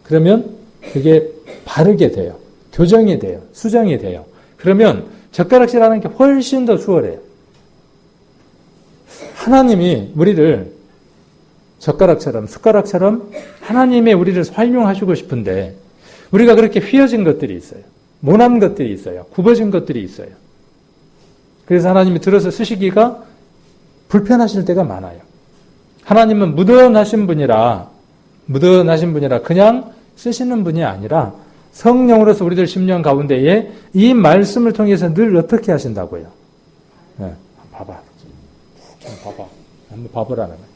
그러면 그게 바르게 돼요. 교정이 돼요. 수정이 돼요. 그러면 젓가락질하는 게 훨씬 더 수월해요. 하나님이 우리를 젓가락처럼, 숟가락처럼 하나님의 우리를 활용하시고 싶은데 우리가 그렇게 휘어진 것들이 있어요. 모난 것들이 있어요. 굽어진 것들이 있어요. 그래서 하나님이 들어서 쓰시기가 불편하실 때가 많아요. 하나님은 묻어나신 분이라 그냥 쓰시는 분이 아니라 성령으로서 우리들 심령 가운데에 이 말씀을 통해서 늘 어떻게 하신다고요? 네, 봐봐. 한번 봐보라는 거예요.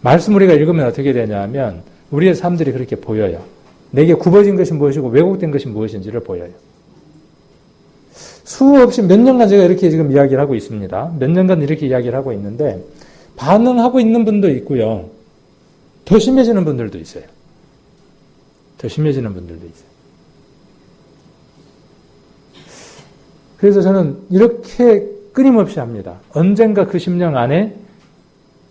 말씀 우리가 읽으면 어떻게 되냐면 우리의 삶들이 그렇게 보여요. 내게 굽어진 것이 무엇이고 왜곡된 것이 무엇인지를 보여요. 수없이 몇 년간 제가 이렇게 지금 이야기를 하고 있습니다. 몇 년간 이렇게 이야기를 하고 있는데 반응하고 있는 분도 있고요. 더 심해지는 분들도 있어요. 그래서 저는 이렇게 끊임없이 합니다. 언젠가 그 심령 안에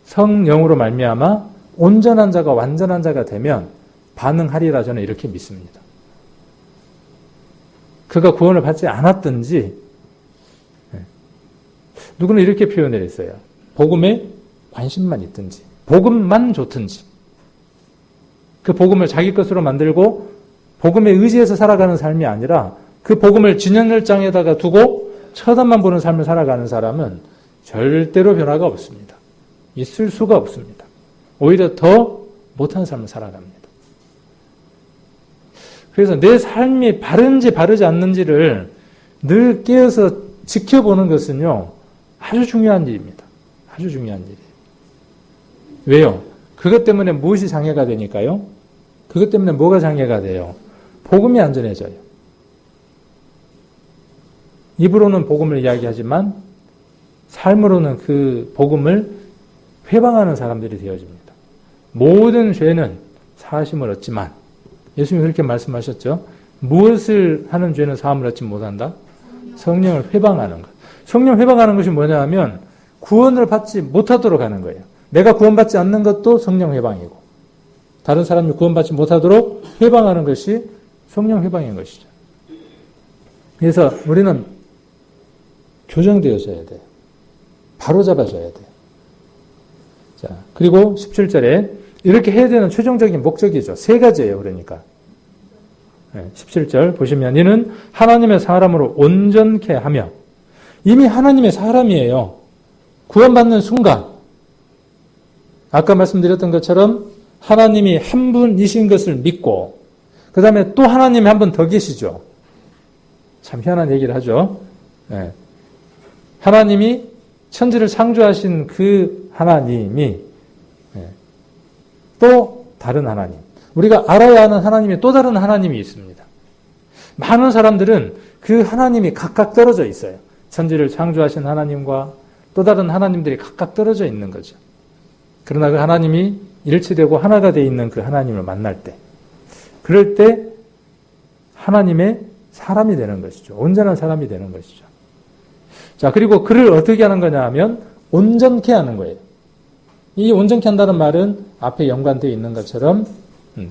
성령으로 말미암아 온전한 자가 완전한 자가 되면 반응하리라 저는 이렇게 믿습니다. 그가 구원을 받지 않았든지 누구는 이렇게 표현을 했어요. 복음에 관심만 있든지 복음만 좋든지 그 복음을 자기 것으로 만들고 복음에 의지해서 살아가는 삶이 아니라 그 복음을 진연열장에다가 두고 쳐다만 보는 삶을 살아가는 사람은 절대로 변화가 없습니다. 있을 수가 없습니다. 오히려 더 못한 삶을 살아갑니다. 그래서 내 삶이 바른지 바르지 않는지를 늘 깨어서 지켜보는 것은요, 아주 중요한 일입니다. 아주 중요한 일이에요. 왜요? 그것 때문에 무엇이 장애가 되니까요? 그것 때문에 뭐가 장애가 돼요? 복음이 안 전해져요. 입으로는 복음을 이야기하지만 삶으로는 그 복음을 회방하는 사람들이 되어집니다. 모든 죄는 사하심을 얻지만 예수님이 그렇게 말씀하셨죠. 무엇을 하는 죄는 사함을 얻지 못한다? 성령을 회방하는 것. 성령 회방하는 것이 뭐냐 하면 구원을 받지 못하도록 하는 거예요. 내가 구원받지 않는 것도 성령 회방이고 다른 사람이 구원받지 못하도록 회방하는 것이 성령 회방인 것이죠. 그래서 우리는 교정되어져야 돼요. 바로 잡아줘야 돼요. 자, 그리고 17절에 이렇게 해야 되는 최종적인 목적이죠. 세 가지예요. 그러니까. 17절 보시면 이는 하나님의 사람으로 온전케 하며 이미 하나님의 사람이에요. 구원받는 순간 아까 말씀드렸던 것처럼 하나님이 한 분이신 것을 믿고 그 다음에 또 하나님이 한 분 더 계시죠. 참 희한한 얘기를 하죠. 하나님이 천지를 창조하신 그 하나님이 또 다른 하나님, 우리가 알아야 하는 하나님이 또 다른 하나님이 있습니다. 많은 사람들은 그 하나님이 각각 떨어져 있어요. 천지를 창조하신 하나님과 또 다른 하나님들이 각각 떨어져 있는 거죠. 그러나 그 하나님이 일치되고 하나가 되어 있는 그 하나님을 만날 때, 그럴 때 하나님의 사람이 되는 것이죠. 온전한 사람이 되는 것이죠. 자, 그리고 그를 어떻게 하는 거냐 하면 온전케 하는 거예요. 이 온전케 한다는 말은 앞에 연관되어 있는 것처럼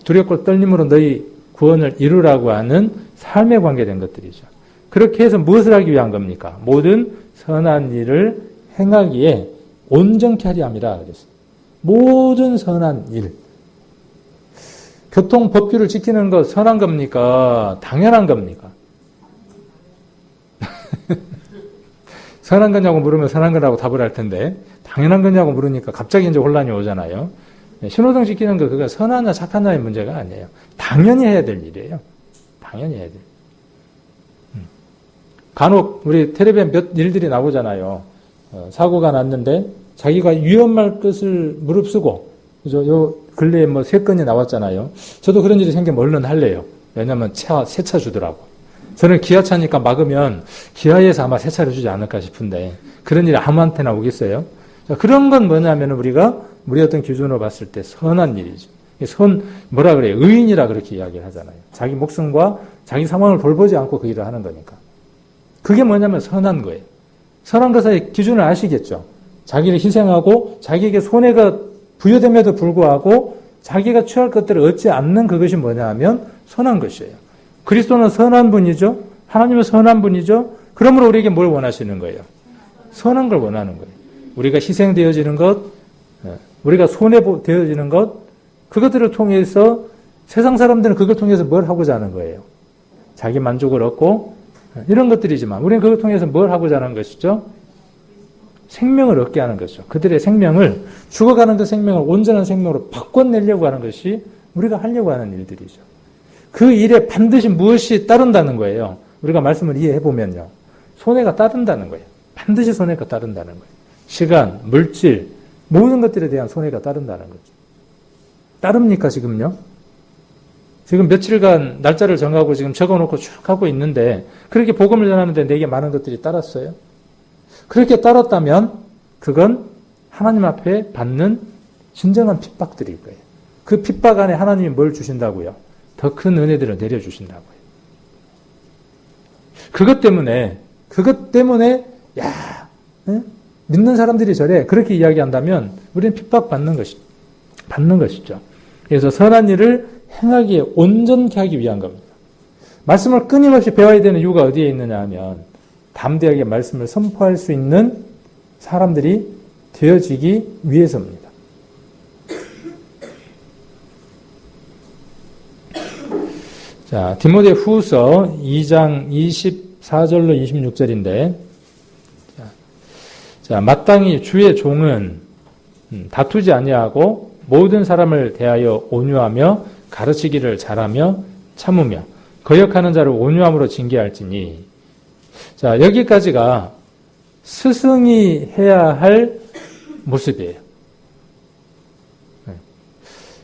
두렵고 떨림으로 너희 구원을 이루라고 하는 삶에 관계된 것들이죠. 그렇게 해서 무엇을 하기 위한 겁니까? 모든 선한 일을 행하기에 온전케 하리 함이라 그랬어요. 모든 선한 일. 교통 법규를 지키는 것 선한 겁니까? 당연한 겁니까? 선한 거냐고 물으면 선한 거라고 답을 할 텐데 당연한 거냐고 물으니까 갑자기 이제 혼란이 오잖아요. 신호등 지키는 거 그거 선하냐 착하냐의 문제가 아니에요. 당연히 해야 될 일이에요. 당연히 해야 될 일. 간혹 우리 텔레비에 몇 일들이 나오잖아요. 사고가 났는데 자기가 위험할 것을 무릅쓰고 그죠? 요 근래에 뭐 3건이 나왔잖아요. 저도 그런 일이 생기면 얼른 할래요. 왜냐면 새 차 주더라고. 저는 기아차니까 막으면 기아에서 아마 새 차를 주지 않을까 싶은데 그런 일이 아무한테나 오겠어요? 자, 그런 건 뭐냐면 우리가 우리 어떤 기준으로 봤을 때 선한 일이죠. 뭐라 그래요? 의인이라 그렇게 이야기를 하잖아요. 자기 목숨과 자기 상황을 돌보지 않고 그 일을 하는 거니까. 그게 뭐냐면 선한 거예요. 선한 것의 기준을 아시겠죠? 자기를 희생하고 자기에게 손해가 부여됨에도 불구하고 자기가 취할 것들을 얻지 않는 그것이 뭐냐 하면 선한 것이에요. 그리스도는 선한 분이죠. 하나님은 선한 분이죠. 그러므로 우리에게 뭘 원하시는 거예요? 선한 걸 원하는 거예요. 우리가 희생되어지는 것, 우리가 손해되어지는 것, 그것들을 통해서 세상 사람들은 그걸 통해서 뭘 하고자 하는 거예요? 자기 만족을 얻고 이런 것들이지만 우리는 그걸 통해서 뭘 하고자 하는 것이죠? 생명을 얻게 하는 것이죠. 그들의 생명을, 죽어가는 그 생명을 온전한 생명으로 바꿔내려고 하는 것이 우리가 하려고 하는 일들이죠. 그 일에 반드시 무엇이 따른다는 거예요. 우리가 말씀을 이해해보면요. 손해가 따른다는 거예요. 반드시 손해가 따른다는 거예요. 시간, 물질, 모든 것들에 대한 손해가 따른다는 거죠. 따릅니까, 지금요? 지금 며칠간 날짜를 정하고 지금 적어놓고 쭉 하고 있는데 그렇게 복음을 전하는데 내게 많은 것들이 따랐어요. 그렇게 따랐다면 그건 하나님 앞에 받는 진정한 핍박들일 거예요. 그 핍박 안에 하나님이 뭘 주신다고요? 더 큰 은혜들을 내려주신다고요. 그것 때문에 야, 믿는 사람들이 저래 그렇게 이야기한다면 우리는 핍박받는 것이죠. 그래서 선한 일을 행하기에 온전케 하기 위한 겁니다. 말씀을 끊임없이 배워야 되는 이유가 어디에 있느냐 하면 담대하게 말씀을 선포할 수 있는 사람들이 되어지기 위해서입니다. 자, 디모데 후서 2장 24절로 26절인데, 자, 마땅히 주의 종은 다투지 아니하고 모든 사람을 대하여 온유하며 가르치기를 잘하며 참으며 거역하는 자를 온유함으로 징계할지니. 자, 여기까지가 스승이 해야 할 모습이에요.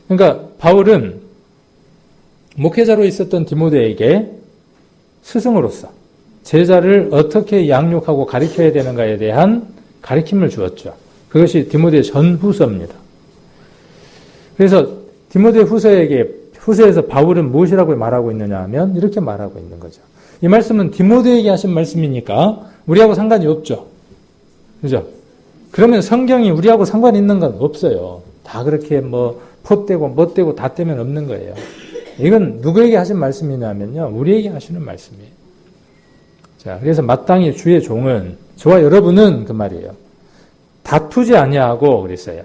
그러니까 바울은 목회자로 있었던 디모데에게 스승으로서 제자를 어떻게 양육하고 가르쳐야 되는가에 대한 가르침을 주었죠. 그것이 디모데 전후서입니다. 그래서 디모데 후서에서 바울은 무엇이라고 말하고 있느냐 하면 이렇게 말하고 있는 거죠. 이 말씀은 디모데에게 하신 말씀이니까 우리하고 상관이 없죠. 그죠? 그러면 성경이 우리하고 상관이 있는 건 없어요. 다 그렇게 뭐 포떼고 멋대고 다 떼면 없는 거예요. 이건 누구에게 하신 말씀이냐면요. 우리에게 하시는 말씀이에요. 자, 그래서 마땅히 주의 종은, 저와 여러분은 그 말이에요. 다투지 아니하고 그랬어요.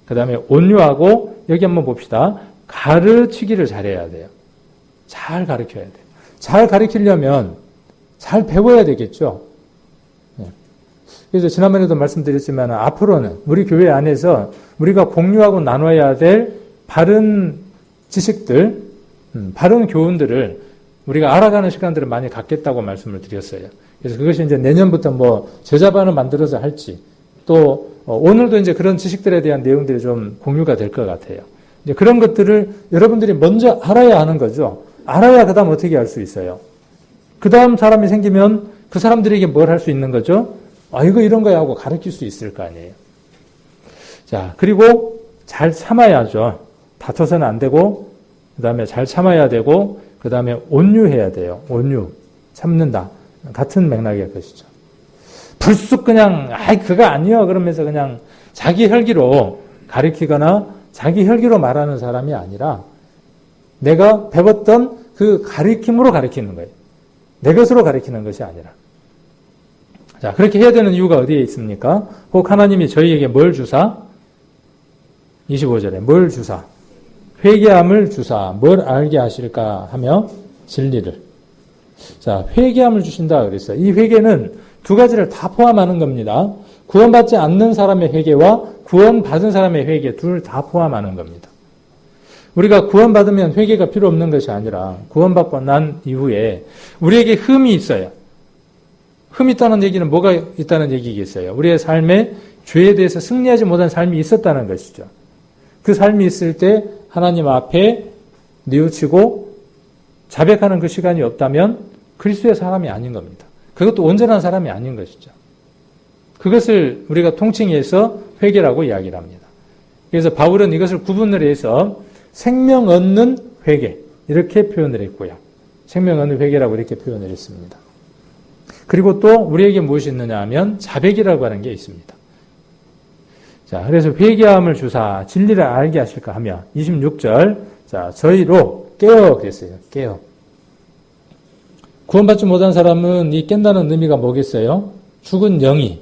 그 다음에 온유하고, 여기 한번 봅시다. 가르치기를 잘해야 돼요. 잘 가르쳐야 돼요. 잘 가르치려면 잘 배워야 되겠죠. 그래서 지난번에도 말씀드렸지만 앞으로는 우리 교회 안에서 우리가 공유하고 나눠야 될 바른 지식들, 바른 교훈들을 우리가 알아가는 시간들을 많이 갖겠다고 말씀을 드렸어요. 그래서 그것이 이제 내년부터 뭐 제자반을 만들어서 할지, 또 오늘도 이제 그런 지식들에 대한 내용들이 좀 공유가 될 것 같아요. 이제 그런 것들을 여러분들이 먼저 알아야 하는 거죠. 알아야 그 다음 어떻게 할 수 있어요. 그 다음 사람이 생기면 그 사람들에게 뭘 할 수 있는 거죠? 이거 이런 거야 하고 가르칠 수 있을 거 아니에요. 자, 그리고 잘 참아야죠. 다퉈서는 안 되고, 그 다음에 잘 참아야 되고, 그 다음에 온유해야 돼요. 온유. 참는다. 같은 맥락의 것이죠. 불쑥 그냥, 그거 아니요. 그러면서 그냥 자기 혈기로 가르치거나 자기 혈기로 말하는 사람이 아니라 내가 배웠던 그 가르침으로 가르치는 거예요. 내 것으로 가르치는 것이 아니라. 자, 그렇게 해야 되는 이유가 어디에 있습니까? 혹 하나님이 저희에게 뭘 주사? 25절에 뭘 주사? 회개함을 주사. 뭘 알게 하실까 하며 진리를. 자, 회개함을 주신다 그랬어요. 이 회개는 두 가지를 다 포함하는 겁니다. 구원받지 않는 사람의 회개와 구원받은 사람의 회개 둘 다 포함하는 겁니다. 우리가 구원받으면 회개가 필요 없는 것이 아니라 구원받고 난 이후에 우리에게 흠이 있어요. 흠이 있다는 얘기는 뭐가 있다는 얘기겠어요? 우리의 삶에 죄에 대해서 승리하지 못한 삶이 있었다는 것이죠. 그 삶이 있을 때 하나님 앞에 뉘우치고 자백하는 그 시간이 없다면 그리스도의 사람이 아닌 겁니다. 그것도 온전한 사람이 아닌 것이죠. 그것을 우리가 통칭해서 회개라고 이야기를 합니다. 그래서 바울은 이것을 구분을 해서 생명 얻는 회개 이렇게 표현을 했고요. 생명 얻는 회개라고 이렇게 표현을 했습니다. 그리고 또 우리에게 무엇이 있느냐 하면 자백이라고 하는 게 있습니다. 자, 그래서 회개함을 주사 진리를 알게 하실까 하며 26절 자, 저희로 깨어 그랬어요. 깨어. 구원받지 못한 사람은 이 깬다는 의미가 뭐겠어요? 죽은 영이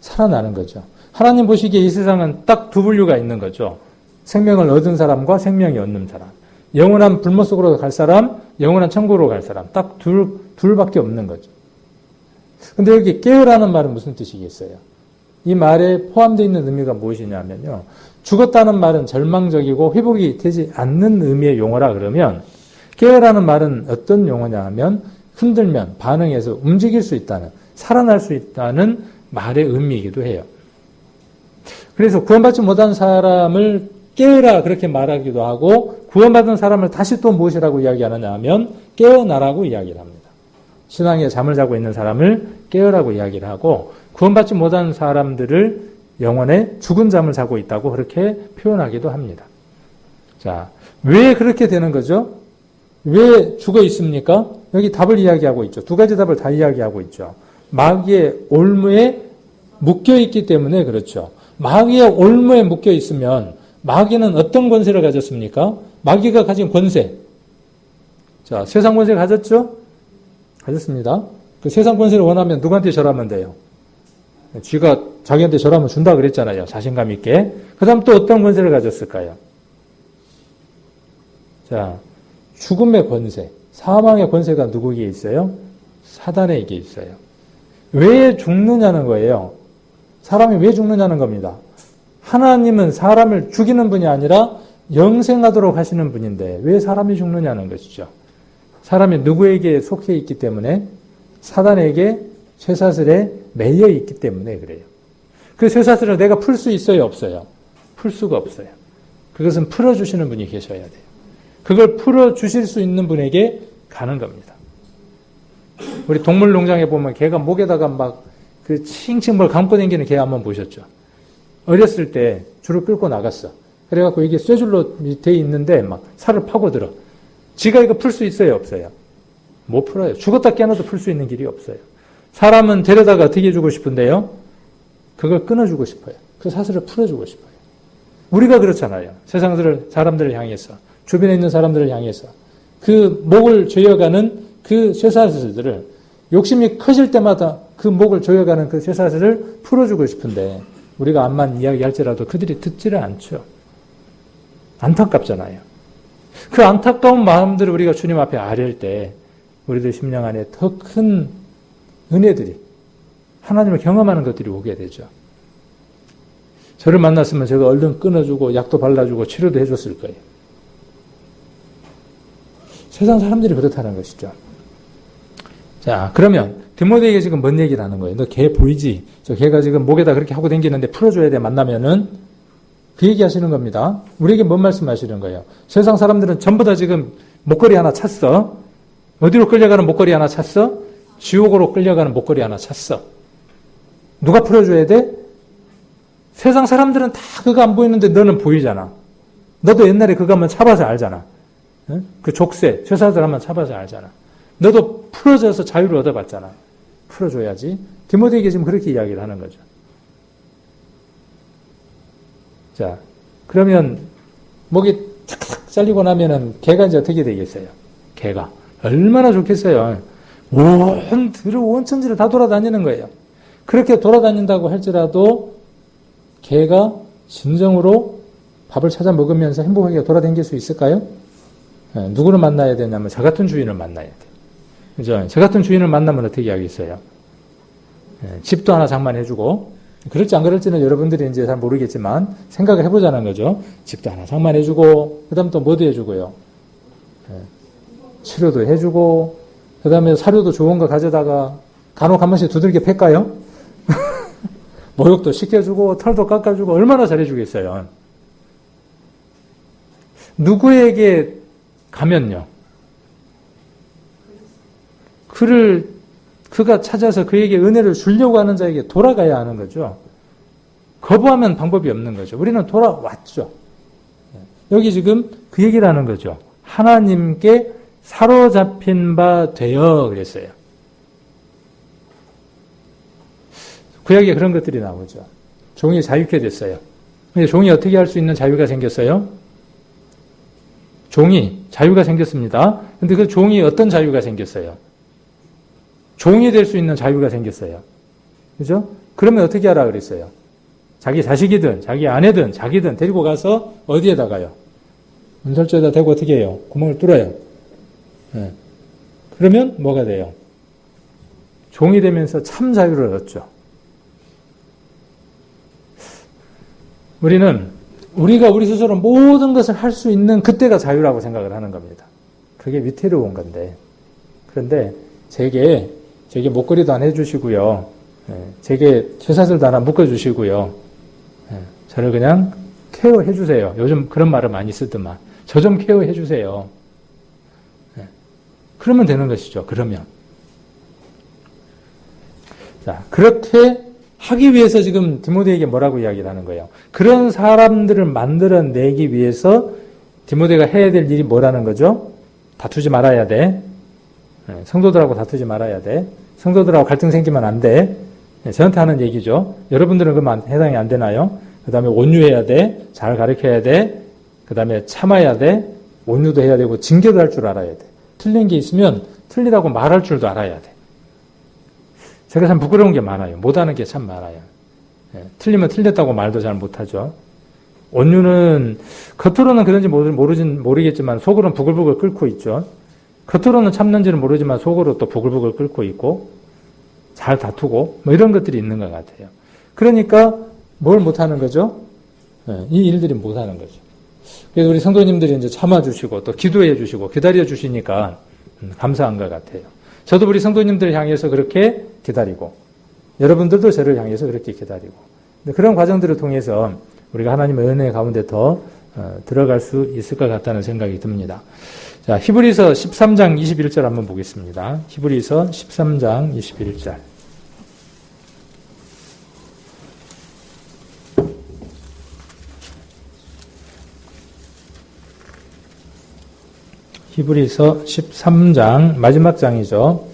살아나는 거죠. 하나님 보시기에 이 세상은 딱 두 분류가 있는 거죠. 생명을 얻은 사람과 생명이 없는 사람. 영원한 불못 속으로 갈 사람, 영원한 천국으로 갈 사람. 딱 둘밖에 없는 거죠. 근데 여기 깨어라는 말은 무슨 뜻이겠어요? 이 말에 포함되어 있는 의미가 무엇이냐면요. 죽었다는 말은 절망적이고 회복이 되지 않는 의미의 용어라 그러면 깨어라는 말은 어떤 용어냐 하면 흔들면 반응해서 움직일 수 있다는, 살아날 수 있다는 말의 의미이기도 해요. 그래서 구원받지 못한 사람을 깨어라 그렇게 말하기도 하고 구원받은 사람을 다시 또 무엇이라고 이야기하느냐 하면 깨어나라고 이야기를 합니다. 신앙에 잠을 자고 있는 사람을 깨어라고 이야기를 하고 구원받지 못한 사람들을 영혼에 죽은 잠을 자고 있다고 그렇게 표현하기도 합니다. 자, 왜 그렇게 되는 거죠? 왜 죽어 있습니까? 여기 답을 이야기하고 있죠. 두 가지 답을 다 이야기하고 있죠. 마귀의 올무에 묶여 있기 때문에 그렇죠. 마귀의 올무에 묶여 있으면 마귀는 어떤 권세를 가졌습니까? 마귀가 가진 권세. 자, 세상 권세 가졌죠? 가졌습니다. 그 세상 권세를 원하면 누구한테 절하면 돼요? 쥐가 자기한테 절하면 준다 그랬잖아요. 자신감 있게. 그 다음 또 어떤 권세를 가졌을까요? 자, 죽음의 권세, 사망의 권세가 누구에게 있어요? 사단에게 있어요. 왜 죽느냐는 거예요. 사람이 왜 죽느냐는 겁니다. 하나님은 사람을 죽이는 분이 아니라 영생하도록 하시는 분인데 왜 사람이 죽느냐는 것이죠. 사람이 누구에게 속해 있기 때문에 사단에게 쇠사슬에 매여 있기 때문에 그래요. 그 쇠사슬을 내가 풀 수 있어요? 없어요? 풀 수가 없어요. 그것은 풀어주시는 분이 계셔야 돼요. 그걸 풀어주실 수 있는 분에게 가는 겁니다. 우리 동물농장에 보면 개가 목에다가 막 그 칭칭 뭘 감고 다니는 개 한번 보셨죠? 어렸을 때 줄을 끌고 나갔어. 그래갖고 이게 쇠줄로 돼 있는데 막 살을 파고들어. 지가 이거 풀 수 있어요? 없어요? 못 풀어요. 죽었다 깨어나도 풀 수 있는 길이 없어요. 사람은 데려다가 어떻게 해주고 싶은데요? 그걸 끊어주고 싶어요. 그 사슬을 풀어주고 싶어요. 우리가 그렇잖아요. 세상들을, 사람들을 향해서, 주변에 있는 사람들을 향해서 그 목을 조여가는 그 쇠사슬들을 욕심이 커질 때마다 그 목을 조여가는 그 쇠사슬을 풀어주고 싶은데 우리가 암만 이야기할지라도 그들이 듣지를 않죠. 안타깝잖아요. 그 안타까운 마음들을 우리가 주님 앞에 아뢰일 때 우리들 심령 안에 더 큰 은혜들이 하나님을 경험하는 것들이 오게 되죠. 저를 만났으면 제가 얼른 끊어주고 약도 발라주고 치료도 해줬을 거예요. 세상 사람들이 그렇다는 것이죠. 자, 그러면 디모데에게 지금 뭔 얘기를 하는 거예요? 너 걔 보이지? 저 걔가 지금 목에다 그렇게 하고 다니는데 풀어줘야 돼, 만나면은. 그 얘기 하시는 겁니다. 우리에게 뭔 말씀하시는 거예요? 세상 사람들은 전부 다 지금 목걸이 하나 찼어. 어디로 끌려가는 목걸이 하나 찼어? 지옥으로 끌려가는 목걸이 하나 찼어. 누가 풀어줘야 돼? 세상 사람들은 다 그거 안 보이는데 너는 보이잖아. 너도 옛날에 그거 한번 차봐서 알잖아. 응? 그 족쇄, 쇠사슬 한번 차봐서 알잖아. 너도 풀어져서 자유를 얻어봤잖아. 풀어줘야지. 디모데에게 지금 그렇게 이야기를 하는 거죠. 자, 그러면 목이 탁탁 잘리고 나면은 개가 이제 어떻게 되겠어요? 개가. 얼마나 좋겠어요. 온 천지를 다 돌아다니는 거예요. 그렇게 돌아다닌다고 할지라도 개가 진정으로 밥을 찾아 먹으면서 행복하게 돌아다닐 수 있을까요? 네, 누구를 만나야 되냐면 저 같은 주인을 만나야 돼요. 그죠? 저 같은 주인을 만나면 어떻게 하겠어요? 네, 집도 하나 장만해주고, 그럴지 안 그럴지는 여러분들이 이제 잘 모르겠지만 생각을 해보자는 거죠. 집도 하나 장만해주고, 그 다음 또 뭐도 해주고요. 네, 치료도 해주고, 그 다음에 사료도 좋은 거 가져다가 간혹 한 번씩 두들겨 팰까요? 목욕도 시켜주고, 털도 깎아주고, 얼마나 잘해주겠어요. 누구에게 가면요. 그가 찾아서 그에게 은혜를 주려고 하는 자에게 돌아가야 하는 거죠. 거부하면 방법이 없는 거죠. 우리는 돌아왔죠. 여기 지금 그 얘기를 하는 거죠. 하나님께 사로잡힌 바 되어 그랬어요. 구약에 그런 것들이 나오죠. 종이 자유케 됐어요. 근데 종이 어떻게 할 수 있는 자유가 생겼어요? 종이 자유가 생겼습니다. 근데 그 종이 어떤 자유가 생겼어요? 종이 될 수 있는 자유가 생겼어요. 그죠? 그러면 어떻게 하라 그랬어요? 자기 자식이든 자기 아내든 자기든 데리고 가서 어디에다가요? 문설주에다 대고 어떻게 해요? 구멍을 뚫어요. 네. 그러면 뭐가 돼요? 종이 되면서 참 자유를 얻죠. 우리가 우리 스스로 모든 것을 할 수 있는 그때가 자유라고 생각을 하는 겁니다. 그게 위태로운 건데. 그런데 제게 목걸이도 안 해주시고요. 제게 쇠사슬도 하나 묶어주시고요. 저를 그냥 케어해 주세요. 요즘 그런 말을 많이 쓰더만. 저 좀 케어해 주세요. 그러면 되는 것이죠. 그러면. 자, 그렇게 하기 위해서 지금 디모데에게 뭐라고 이야기를 하는 거예요? 그런 사람들을 만들어내기 위해서 디모데가 해야 될 일이 뭐라는 거죠? 다투지 말아야 돼. 성도들하고 다투지 말아야 돼. 성도들하고 갈등 생기면 안 돼. 저한테 하는 얘기죠. 여러분들은 그러면 해당이 안 되나요? 그 다음에 온유해야 돼. 잘 가르쳐야 돼. 그 다음에 참아야 돼. 온유도 해야 되고 징계도 할 줄 알아야 돼. 틀린 게 있으면 틀리다고 말할 줄도 알아야 돼. 제가 참 부끄러운 게 많아요. 못하는 게 참 많아요. 틀리면 틀렸다고 말도 잘 못하죠. 온유는 겉으로는 그런지 모르겠지만 속으로는 부글부글 끓고 있죠. 겉으로는 참는지는 모르지만 속으로 또 부글부글 끓고 있고 잘 다투고 뭐 이런 것들이 있는 것 같아요. 그러니까 뭘 못하는 거죠? 이 일들이 못하는 거죠. 그래서 우리 성도님들이 이제 참아주시고 또 기도해 주시고 기다려 주시니까 감사한 것 같아요. 저도 우리 성도님들을 향해서 그렇게 기다리고 여러분들도 저를 향해서 그렇게 기다리고 그런 과정들을 통해서 우리가 하나님의 은혜 가운데 더 들어갈 수 있을 것 같다는 생각이 듭니다. 자, 히브리서 13장 21절 한번 보겠습니다. 히브리서 13장 21절. 히브리서 13장 마지막 장이죠.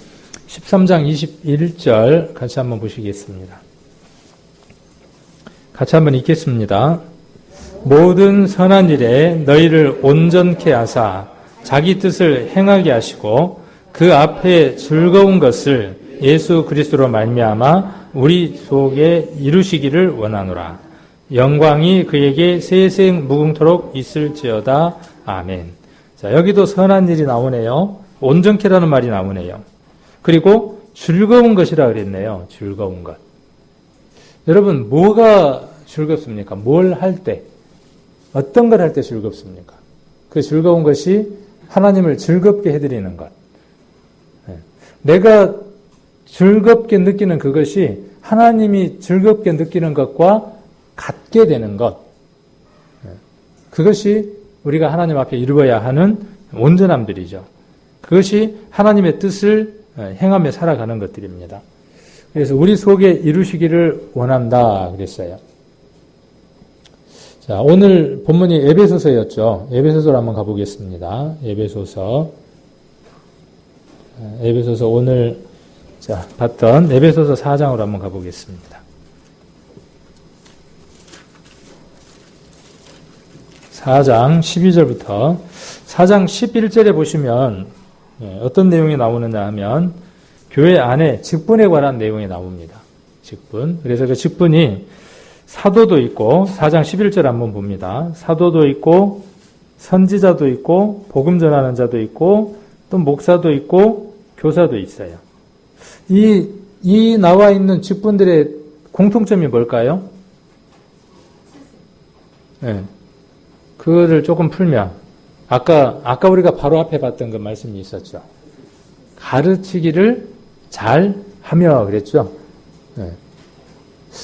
13장 21절 같이 한번 보시겠습니다. 같이 한번 읽겠습니다. 모든 선한 일에 너희를 온전케 하사 자기 뜻을 행하게 하시고 그 앞에 즐거운 것을 예수 그리스도로 말미암아 우리 속에 이루시기를 원하노라. 영광이 그에게 세생 무궁토록 있을지어다. 아멘. 자, 여기도 선한 일이 나오네요. 온전케라는 말이 나오네요. 그리고 즐거운 것이라 그랬네요. 즐거운 것. 여러분, 뭐가 즐겁습니까? 뭘 할 때, 어떤 걸 할 때 즐겁습니까? 그 즐거운 것이 하나님을 즐겁게 해드리는 것. 내가 즐겁게 느끼는 그것이 하나님이 즐겁게 느끼는 것과 같게 되는 것. 그것이 우리가 하나님 앞에 이루어야 하는 온전함들이죠. 그것이 하나님의 뜻을 행하며 살아가는 것들입니다. 그래서 우리 속에 이루시기를 원한다 그랬어요. 자, 오늘 본문이 에베소서였죠. 에베소서로 한번 가보겠습니다. 에베소서 오늘 봤던 에베소서 4장으로 한번 가보겠습니다. 4장 12절부터 4장 11절에 보시면 어떤 내용이 나오느냐 하면 교회 안에 직분에 관한 내용이 나옵니다. 직분. 그래서 그 직분이 사도도 있고 4장 11절 한번 봅니다. 사도도 있고 선지자도 있고 복음 전하는 자도 있고 또 목사도 있고 교사도 있어요. 이 나와 있는 직분들의 공통점이 뭘까요? 네. 그거를 조금 풀면 아까 우리가 바로 앞에 봤던 그 말씀이 있었죠. 가르치기를 잘 하며 그랬죠. 네.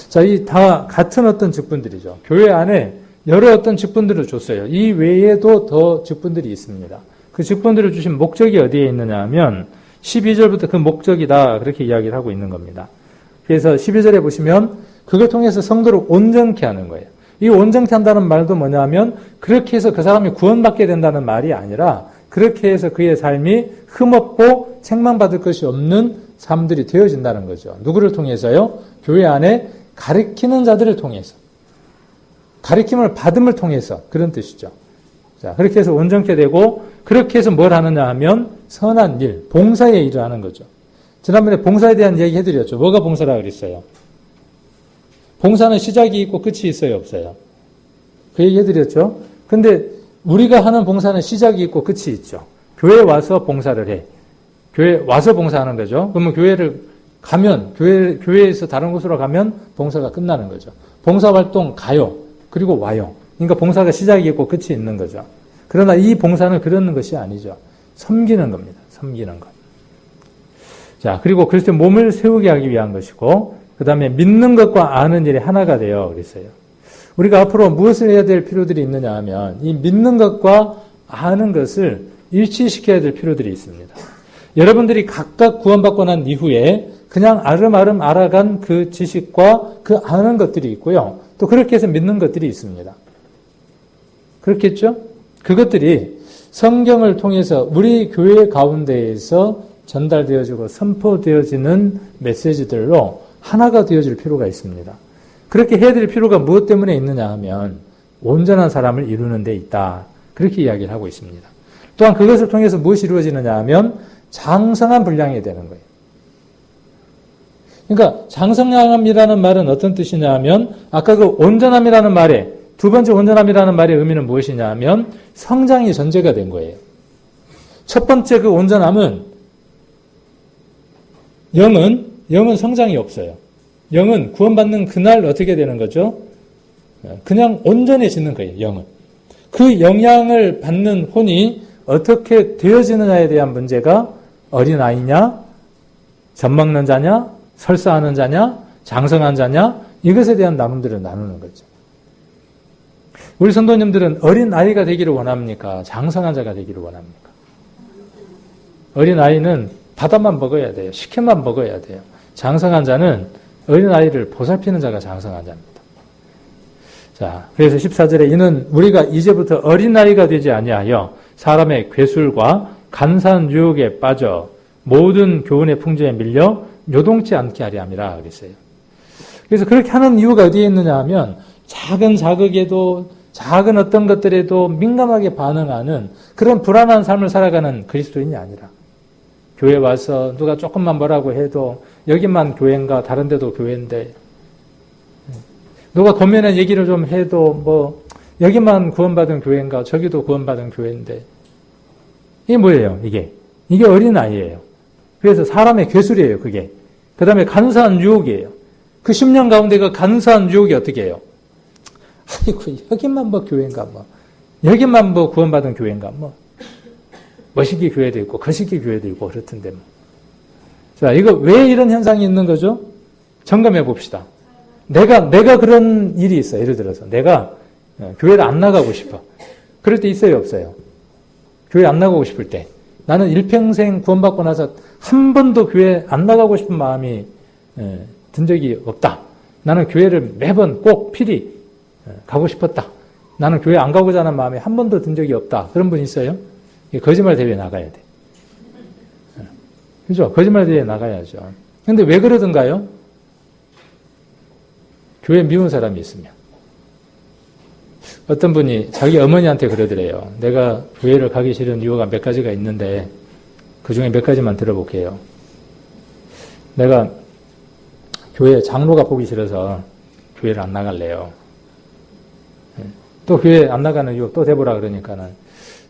자, 이 다 같은 어떤 직분들이죠. 교회 안에 여러 어떤 직분들을 줬어요. 이 외에도 더 직분들이 있습니다. 그 직분들을 주신 목적이 어디에 있느냐 하면 12절부터 그 목적이다 그렇게 이야기를 하고 있는 겁니다. 그래서 12절에 보시면 그걸 통해서 성도를 온전케 하는 거예요. 이 온전케 한다는 말도 뭐냐면 그렇게 해서 그 사람이 구원받게 된다는 말이 아니라 그렇게 해서 그의 삶이 흠없고 책망받을 것이 없는 삶들이 되어진다는 거죠. 누구를 통해서요? 교회 안에 가르치는 자들을 통해서. 가르침을 받음을 통해서 그런 뜻이죠. 자, 그렇게 해서 온전케 되고 그렇게 해서 뭘 하느냐 하면 선한 일, 봉사의 일을 하는 거죠. 지난번에 봉사에 대한 이야기 해드렸죠. 뭐가 봉사라고 그랬어요? 봉사는 시작이 있고 끝이 있어요, 없어요? 그 얘기 해드렸죠. 근데 우리가 하는 봉사는 시작이 있고 끝이 있죠. 교회에 와서 봉사를 해. 교회에 와서 봉사하는 거죠. 그러면 교회를 가면, 교회에서 다른 곳으로 가면 봉사가 끝나는 거죠. 봉사활동 가요. 그리고 와요. 그러니까 봉사가 시작이 있고 끝이 있는 거죠. 그러나 이 봉사는 그런 것이 아니죠. 섬기는 겁니다. 섬기는 것. 자, 그리고 그리스도의 몸을 세우게 하기 위한 것이고, 그 다음에 믿는 것과 아는 일이 하나가 되어 그랬어요. 우리가 앞으로 무엇을 해야 될 필요들이 있느냐 하면 이 믿는 것과 아는 것을 일치시켜야 될 필요들이 있습니다. 여러분들이 각각 구원받고 난 이후에 그냥 아름아름 알아간 그 지식과 그 아는 것들이 있고요. 또 그렇게 해서 믿는 것들이 있습니다. 그렇겠죠? 그것들이 성경을 통해서 우리 교회 가운데에서 전달되어지고 선포되어지는 메시지들로 하나가 되어질 필요가 있습니다. 그렇게 해야 될 필요가 무엇 때문에 있느냐 하면 온전한 사람을 이루는 데 있다. 그렇게 이야기를 하고 있습니다. 또한 그것을 통해서 무엇이 이루어지느냐 하면 장성한 분량이 되는 거예요. 그러니까 장성함이라는 말은 어떤 뜻이냐 하면 아까 그 온전함이라는 말에 두 번째 온전함이라는 말의 의미는 무엇이냐 하면 성장이 전제가 된 거예요. 첫 번째 그 온전함은 영은 성장이 없어요. 영은 구원받는 그날 어떻게 되는 거죠? 그냥 온전해지는 거예요, 영은. 그 영향을 받는 혼이 어떻게 되어지느냐에 대한 문제가 어린아이냐, 젖먹는 자냐, 설사하는 자냐, 장성한 자냐, 이것에 대한 나눔들을 나누는 거죠. 우리 성도님들은 어린아이가 되기를 원합니까? 장성한 자가 되기를 원합니까? 어린아이는 바다만 먹어야 돼요. 식혜만 먹어야 돼요. 장성한 자는 어린아이를 보살피는 자가 장성한 자입니다. 자, 그래서 14절에 이는 우리가 이제부터 어린아이가 되지 아니하여 사람의 괴술과 간사한 유혹에 빠져 모든 교훈의 풍조에 밀려 요동치 않게 하려 함이라 그랬어요. 그래서 그렇게 하는 이유가 어디에 있느냐 하면 작은 자극에도 작은 어떤 것들에도 민감하게 반응하는 그런 불안한 삶을 살아가는 그리스도인이 아니라 교회 와서 누가 조금만 뭐라고 해도 여기만 교회인가 다른 데도 교회인데 누가 권면한 얘기를 좀 해도 뭐 여기만 구원받은 교회인가 저기도 구원받은 교회인데 이게 뭐예요? 이게 어린아이예요. 그래서 사람의 괴술이에요. 그게. 그 다음에 간사한 유혹이에요. 그 10년 가운데 그 간사한 유혹이 어떻게 해요? 아이고 여기만 뭐 교회인가 뭐 여기만 뭐 구원받은 교회인가 뭐 멋있게 교회도 있고 거시기 교회도 있고 그렇던데 뭐. 자, 이거 왜 이런 현상이 있는 거죠? 점검해 봅시다. 내가 그런 일이 있어. 예를 들어서 내가 교회를 안 나가고 싶어. 그럴 때 있어요, 없어요? 교회 안 나가고 싶을 때. 나는 일평생 구원받고 나서 한 번도 교회 안 나가고 싶은 마음이 든 적이 없다. 나는 교회를 매번 꼭 필히 가고 싶었다. 나는 교회 안 가고자 하는 마음이 한 번도 든 적이 없다. 그런 분 있어요? 거짓말 대회에 나가야 돼. 그죠? 거짓말 대회에 나가야죠. 근데 왜 그러던가요? 교회 미운 사람이 있으면. 어떤 분이 자기 어머니한테 그러더래요. 내가 교회를 가기 싫은 이유가 몇 가지가 있는데 그 중에 몇 가지만 들어볼게요. 내가 교회 장로가 보기 싫어서 교회를 안 나갈래요. 또 교회 안 나가는 이유 또 대보라 그러니까는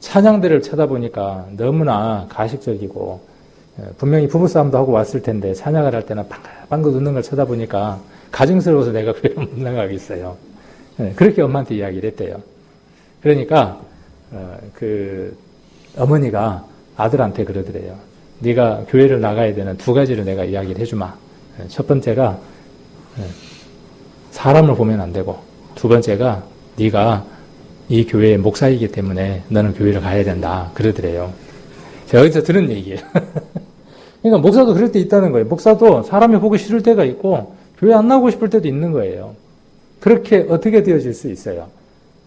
찬양대를 쳐다보니까 너무나 가식적이고 분명히 부부싸움도 하고 왔을 텐데 찬양을 할 때는 방긋방긋 웃는 걸 쳐다보니까 가증스러워서 내가 교회를 못 나가겠어요. 그렇게 엄마한테 이야기를 했대요. 그러니까 그 어머니가 아들한테 그러더래요. 네가 교회를 나가야 되는 두 가지를 내가 이야기를 해주마. 첫 번째가 사람을 보면 안 되고 두 번째가 네가 이 교회의 목사이기 때문에 너는 교회를 가야 된다. 그러더래요. 제가 어디서 들은 얘기예요. 그러니까 목사도 그럴 때 있다는 거예요. 목사도 사람이 보기 싫을 때가 있고 교회 안 나오고 싶을 때도 있는 거예요. 그렇게 어떻게 되어질 수 있어요?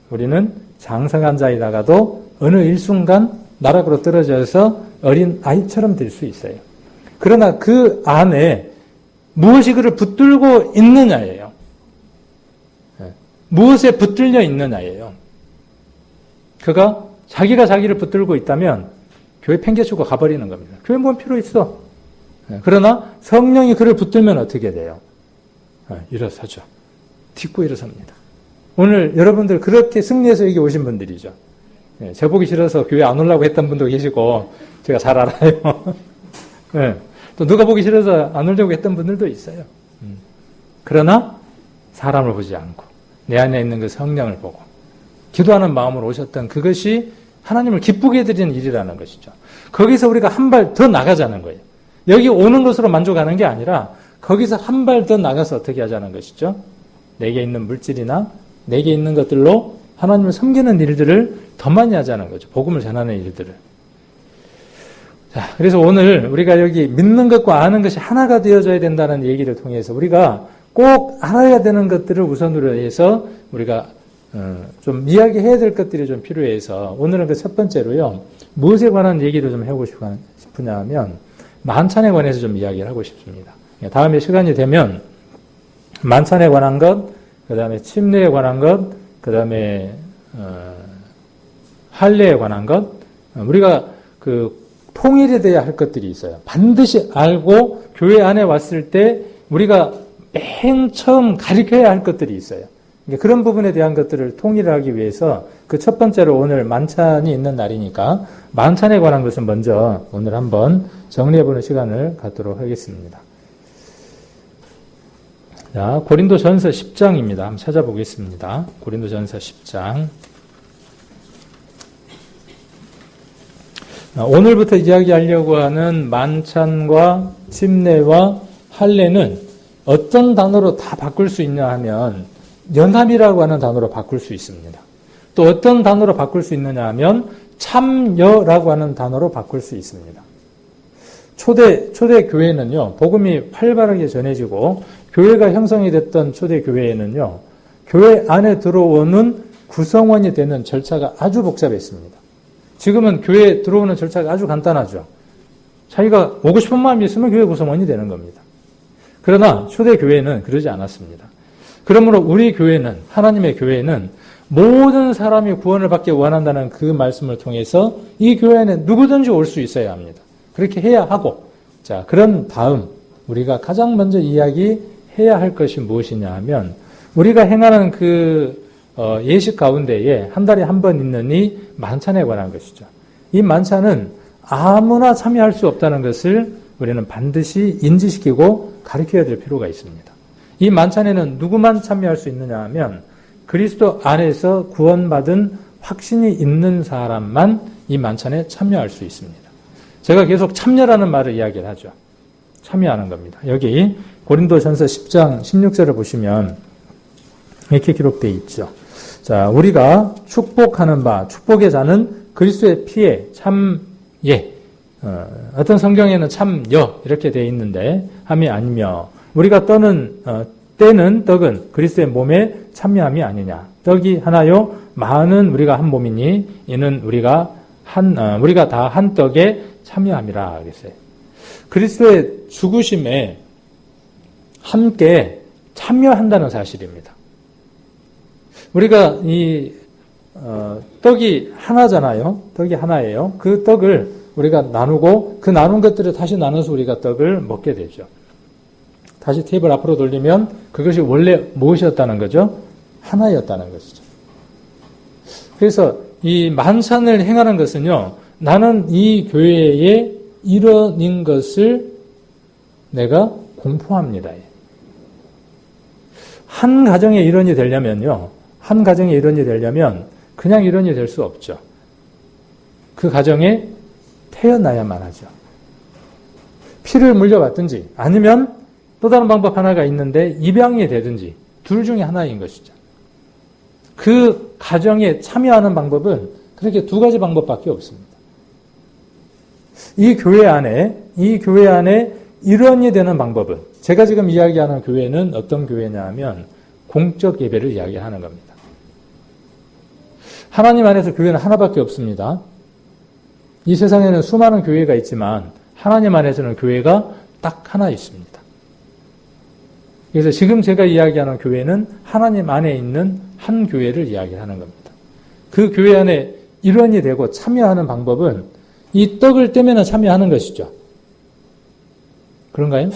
우리는 장성한 자이다가도 어느 일순간 나락으로 떨어져서 어린 아이처럼 될 수 있어요. 그러나 그 안에 무엇이 그를 붙들고 있느냐예요. 무엇에 붙들려 있느냐예요. 그가 자기가 자기를 붙들고 있다면 교회 팽개치고 가버리는 겁니다. 교회 뭔 필요 있어. 그러나 성령이 그를 붙들면 어떻게 돼요? 일어서죠. 딛고 일어섭니다. 오늘 여러분들 그렇게 승리해서 여기 오신 분들이죠. 저 보기 싫어서 교회 안 오려고 했던 분도 계시고 제가 잘 알아요. 또 누가 보기 싫어서 안 오려고 했던 분들도 있어요. 그러나 사람을 보지 않고 내 안에 있는 그 성령을 보고 기도하는 마음으로 오셨던 그것이 하나님을 기쁘게 해드리는 일이라는 것이죠. 거기서 우리가 한 발 더 나가자는 거예요. 여기 오는 것으로 만족하는 게 아니라 거기서 한 발 더 나가서 어떻게 하자는 것이죠. 내게 있는 물질이나 내게 있는 것들로 하나님을 섬기는 일들을 더 많이 하자는 거죠. 복음을 전하는 일들을. 자, 그래서 오늘 우리가 여기 믿는 것과 아는 것이 하나가 되어져야 된다는 얘기를 통해서 우리가 꼭 알아야 되는 것들을 우선으로 해서 우리가 좀 이야기해야 될 것들이 좀 필요해서 오늘은 그 첫 번째로요. 무엇에 관한 얘기를 좀 하고 싶으냐 하면 만찬에 관해서 좀 이야기를 하고 싶습니다. 다음에 시간이 되면 만찬에 관한 것, 그 다음에 침례에 관한 것, 그 다음에 할례에 관한 것, 우리가 그 통일이 돼야 할 것들이 있어요. 반드시 알고 교회 안에 왔을 때 우리가 맨 처음 가르쳐야 할 것들이 있어요. 그런 부분에 대한 것들을 통일하기 위해서 그 첫 번째로 오늘 만찬이 있는 날이니까 만찬에 관한 것을 먼저 오늘 한번 정리해보는 시간을 갖도록 하겠습니다. 자, 고린도전서 10장입니다. 한번 찾아보겠습니다. 고린도전서 10장. 오늘부터 이야기하려고 하는 만찬과 침례와 할례는 어떤 단어로 다 바꿀 수 있냐 하면 연합이라고 하는 단어로 바꿀 수 있습니다. 또 어떤 단어로 바꿀 수 있느냐 하면 참여라고 하는 단어로 바꿀 수 있습니다. 초대 교회는요, 복음이 활발하게 전해지고 교회가 형성이 됐던 초대 교회에는요, 교회 안에 들어오는 구성원이 되는 절차가 아주 복잡했습니다. 지금은 교회에 들어오는 절차가 아주 간단하죠. 자기가 오고 싶은 마음이 있으면 교회 구성원이 되는 겁니다. 그러나 초대 교회는 그러지 않았습니다. 그러므로 우리 교회는, 하나님의 교회는 모든 사람이 구원을 받기 원한다는 그 말씀을 통해서 이 교회에는 누구든지 올 수 있어야 합니다. 그렇게 해야 하고, 자, 그런 다음 우리가 가장 먼저 이야기해야 할 것이 무엇이냐 하면, 우리가 행하는 예식 가운데에 한 달에 한 번 있는 이 만찬에 관한 것이죠. 이 만찬은 아무나 참여할 수 없다는 것을 우리는 반드시 인지시키고 가르쳐야 될 필요가 있습니다. 이 만찬에는 누구만 참여할 수 있느냐 하면 그리스도 안에서 구원받은 확신이 있는 사람만 이 만찬에 참여할 수 있습니다. 제가 계속 참여라는 말을 이야기를 하죠. 참여하는 겁니다. 여기 고린도전서 10장 16절을 보시면 이렇게 기록되어 있죠. 자, 우리가 축복하는 바, 축복의 자는 그리스도의 피에 참예, 어떤 성경에는 참여 이렇게 되어 있는데 함이 아니며, 우리가 떼는 떡은 그리스도의 몸에 참여함이 아니냐. 떡이 하나요 많은 우리가 한 몸이니 이는 우리가 다 한 떡에 참여함이라 그랬어요. 그리스도의 죽으심에 함께 참여한다는 사실입니다. 우리가 떡이 하나잖아요. 떡이 하나예요. 그 떡을 우리가 나누고 그 나눈 것들을 다시 나눠서 우리가 떡을 먹게 되죠. 다시 테이블 앞으로 돌리면 그것이 원래 무엇이었다는 거죠? 하나였다는 것이죠. 그래서 이 만찬을 행하는 것은요, 나는 이 교회의 일원인 것을 내가 공포합니다. 한 가정의 일원이 되려면요, 한 가정의 일원이 되려면 그냥 일원이 될 수 없죠. 그 가정에 태어나야만 하죠. 피를 물려받든지 아니면 또 다른 방법 하나가 있는데 입양이 되든지 둘 중에 하나인 것이죠. 그 가정에 참여하는 방법은 그렇게 두 가지 방법밖에 없습니다. 이 교회 안에 일원이 되는 방법은, 제가 지금 이야기하는 교회는 어떤 교회냐 하면 공적 예배를 이야기하는 겁니다. 하나님 안에서 교회는 하나밖에 없습니다. 이 세상에는 수많은 교회가 있지만 하나님 안에서는 교회가 딱 하나 있습니다. 그래서 지금 제가 이야기하는 교회는 하나님 안에 있는 한 교회를 이야기하는 겁니다. 그 교회 안에 일원이 되고 참여하는 방법은 이 떡을 떼면 참여하는 것이죠. 그런가요?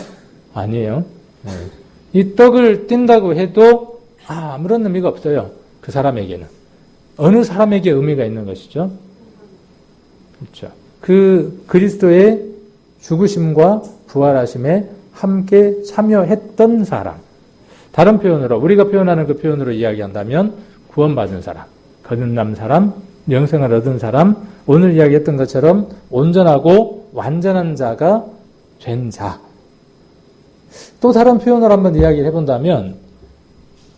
아니에요. 네. 이 떡을 뗀다고 해도 아무런 의미가 없어요. 그 사람에게는. 어느 사람에게 의미가 있는 것이죠? 그렇죠. 그 그리스도의 죽으심과 부활하심에 함께 참여했던 사람. 다른 표현으로, 우리가 표현하는 그 표현으로 이야기한다면 구원받은 사람, 거듭난 사람, 영생을 얻은 사람, 오늘 이야기했던 것처럼 온전하고 완전한 자가 된 자. 또 다른 표현을 한번 이야기를 해본다면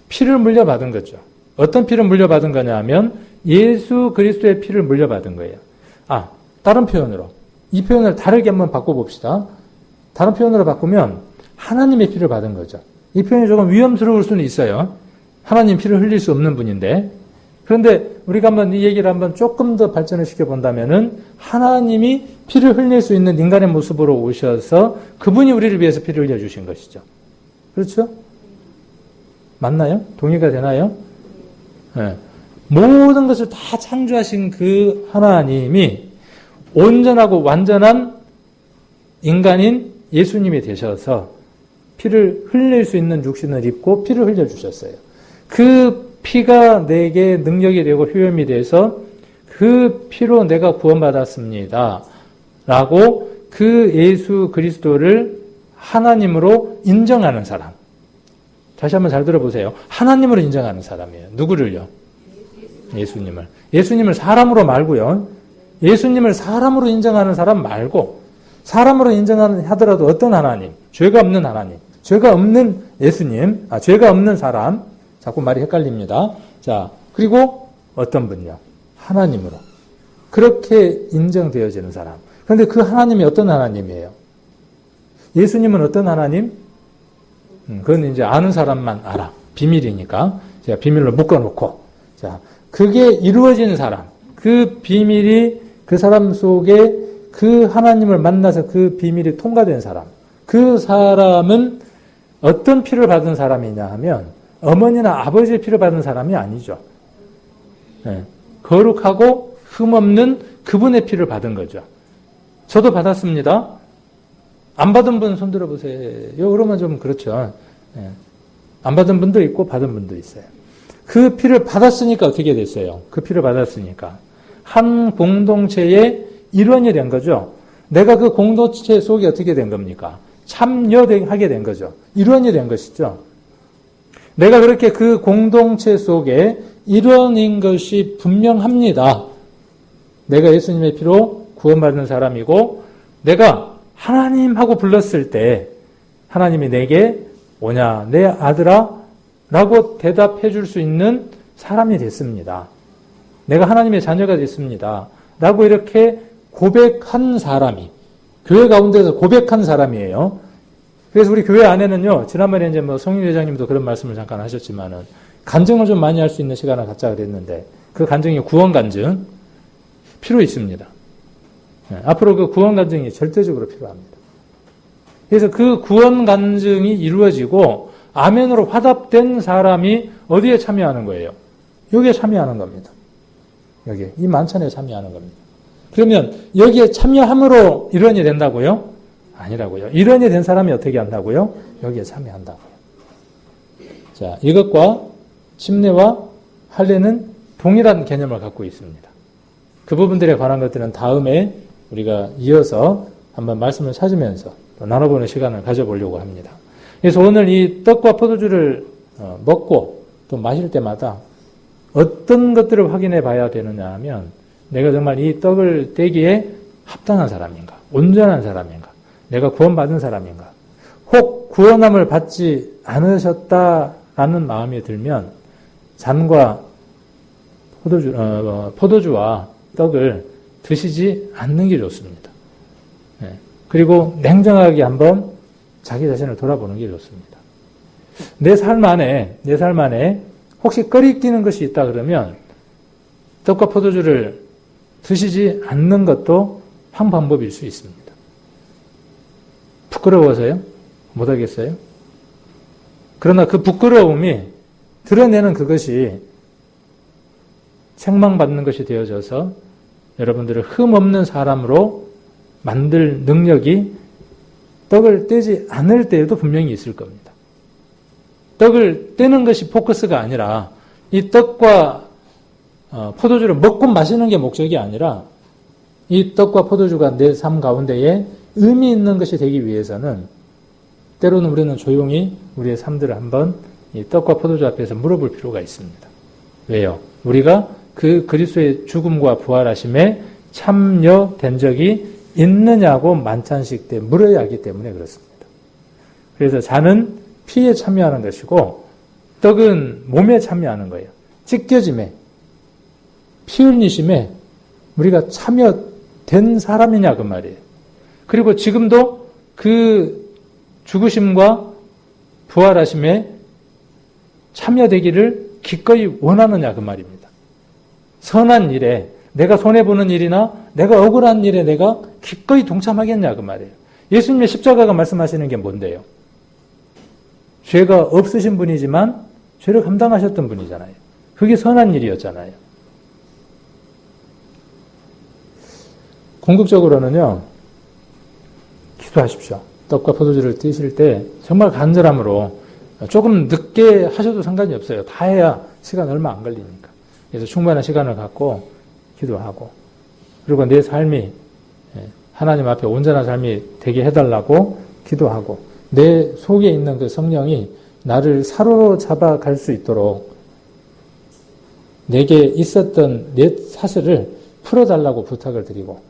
피를 물려받은 거죠. 어떤 피를 물려받은 거냐 하면 예수 그리스도의 피를 물려받은 거예요. 다른 표현으로, 이 표현을 다르게 한번 바꿔봅시다. 다른 표현으로 바꾸면 하나님의 피를 받은 거죠. 이 표현이 조금 위험스러울 수는 있어요. 하나님 피를 흘릴 수 없는 분인데, 그런데 우리가 한번 이 얘기를 한번 조금 더 발전을 시켜본다면은 하나님이 피를 흘릴 수 있는 인간의 모습으로 오셔서 그분이 우리를 위해서 피를 흘려주신 것이죠. 그렇죠? 맞나요? 동의가 되나요? 네. 모든 것을 다 창조하신 그 하나님이 온전하고 완전한 인간인 예수님이 되셔서 피를 흘릴 수 있는 육신을 입고 피를 흘려주셨어요. 그 피가 내게 능력이 되고 효염이 돼서 그 피로 내가 구원받았습니다. 라고 그 예수 그리스도를 하나님으로 인정하는 사람. 다시 한번 잘 들어보세요. 하나님으로 인정하는 사람이에요. 누구를요? 예수님을. 예수님을 사람으로 말고요. 예수님을 사람으로 인정하는 사람 말고, 사람으로 인정하는 하더라도 어떤 하나님? 죄가 없는 하나님. 죄가 없는 예수님. 죄가 없는 사람. 자꾸 말이 헷갈립니다. 자, 그리고 어떤 분요? 하나님으로. 그렇게 인정되어지는 사람. 그런데 그 하나님이 어떤 하나님이에요? 예수님은 어떤 하나님? 그건 이제 아는 사람만 알아. 비밀이니까. 제가 비밀로 묶어놓고. 자, 그게 이루어진 사람. 그 비밀이 그 사람 속에 그 하나님을 만나서 그 비밀이 통과된 사람. 그 사람은 어떤 피를 받은 사람이냐 하면 어머니나 아버지의 피를 받은 사람이 아니죠. 거룩하고 흠없는 그분의 피를 받은 거죠. 저도 받았습니다. 안 받은 분 손들어 보세요. 그러면 좀 그렇죠. 안 받은 분도 있고 받은 분도 있어요. 그 피를 받았으니까 어떻게 됐어요? 그 피를 받았으니까 한 공동체의 일원이 된 거죠. 내가 그 공동체 속에 어떻게 된 겁니까? 참여하게 된 거죠. 일원이 된 것이죠. 내가 그렇게 그 공동체 속에 일원인 것이 분명합니다. 내가 예수님의 피로 구원받은 사람이고 내가 하나님하고 불렀을 때 하나님이 내게 오냐 내 아들아 라고 대답해 줄 수 있는 사람이 됐습니다. 내가 하나님의 자녀가 됐습니다. 라고 이렇게 고백한 사람이 교회 가운데서 고백한 사람이에요. 그래서 우리 교회 안에는요, 지난번에 이제 성인 회장님도 그런 말씀을 잠깐 하셨지만은 간증을 좀 많이 할 수 있는 시간을 갖자 그랬는데 그 간증이 구원 간증 필요 있습니다. 앞으로 그 구원 간증이 절대적으로 필요합니다. 그래서 그 구원 간증이 이루어지고 아멘으로 화답된 사람이 어디에 참여하는 거예요? 여기에 참여하는 겁니다. 여기에 이 만찬에 참여하는 겁니다. 그러면 여기에 참여함으로 일원이 된다고요? 아니라고요. 일원이 된 사람이 어떻게 한다고요? 여기에 참여한다고요. 자, 이것과 침례와 할례는 동일한 개념을 갖고 있습니다. 그 부분들에 관한 것들은 다음에 우리가 이어서 한번 말씀을 찾으면서 또 나눠보는 시간을 가져보려고 합니다. 그래서 오늘 이 떡과 포도주를 먹고 또 마실 때마다 어떤 것들을 확인해 봐야 되느냐 하면 내가 정말 이 떡을 떼기에 합당한 사람인가? 온전한 사람인가? 내가 구원받은 사람인가? 혹 구원함을 받지 않으셨다라는 마음이 들면 잔과 포도주와 떡을 드시지 않는 게 좋습니다. 그리고 냉정하게 한번 자기 자신을 돌아보는 게 좋습니다. 내 삶 안에 혹시 꺼리끼는 것이 있다 그러면 떡과 포도주를 드시지 않는 것도 한 방법일 수 있습니다. 부끄러워서요? 못하겠어요? 그러나 그 부끄러움이 드러내는 그것이 책망받는 것이 되어져서 여러분들을 흠없는 사람으로 만들 능력이 떡을 떼지 않을 때에도 분명히 있을 겁니다. 떡을 떼는 것이 포커스가 아니라 이 떡과 포도주를 먹고 마시는 게 목적이 아니라 이 떡과 포도주가 내 삶 가운데에 의미 있는 것이 되기 위해서는 때로는 우리는 조용히 우리의 삶들을 한번 이 떡과 포도주 앞에서 물어볼 필요가 있습니다. 왜요? 우리가 그 그리스도의 죽음과 부활하심에 참여된 적이 있느냐고 만찬식 때 물어야 하기 때문에 그렇습니다. 그래서 잔은 피에 참여하는 것이고 떡은 몸에 참여하는 거예요. 찢겨짐에 피 흘리심에 우리가 참여된 사람이냐 그 말이에요. 그리고 지금도 그 죽으심과 부활하심에 참여되기를 기꺼이 원하느냐 그 말입니다. 선한 일에 내가 손해보는 일이나 내가 억울한 일에 내가 기꺼이 동참하겠냐 그 말이에요. 예수님의 십자가가 말씀하시는 게 뭔데요? 죄가 없으신 분이지만 죄를 감당하셨던 분이잖아요. 그게 선한 일이었잖아요. 궁극적으로는요. 기도하십시오. 떡과 포도주를 드실 때 정말 간절함으로 조금 늦게 하셔도 상관이 없어요. 다 해야 시간 얼마 안 걸리니까. 그래서 충분한 시간을 갖고 기도하고 그리고 내 삶이 하나님 앞에 온전한 삶이 되게 해달라고 기도하고 내 속에 있는 그 성령이 나를 사로잡아 갈 수 있도록 내게 있었던 내 사슬을 풀어달라고 부탁을 드리고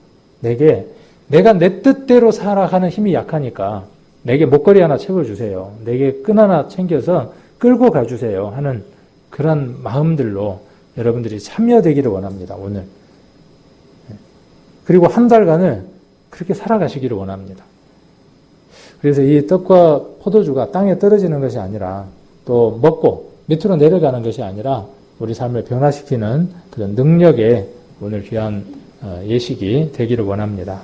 내가 내 뜻대로 살아가는 힘이 약하니까 내게 목걸이 하나 채워주세요. 내게 끈 하나 챙겨서 끌고 가주세요 하는 그런 마음들로 여러분들이 참여되기를 원합니다. 오늘. 그리고 한 달간을 그렇게 살아가시기를 원합니다. 그래서 이 떡과 포도주가 땅에 떨어지는 것이 아니라 또 먹고 밑으로 내려가는 것이 아니라 우리 삶을 변화시키는 그런 능력의 오늘 귀한 예식이 되기를 원합니다.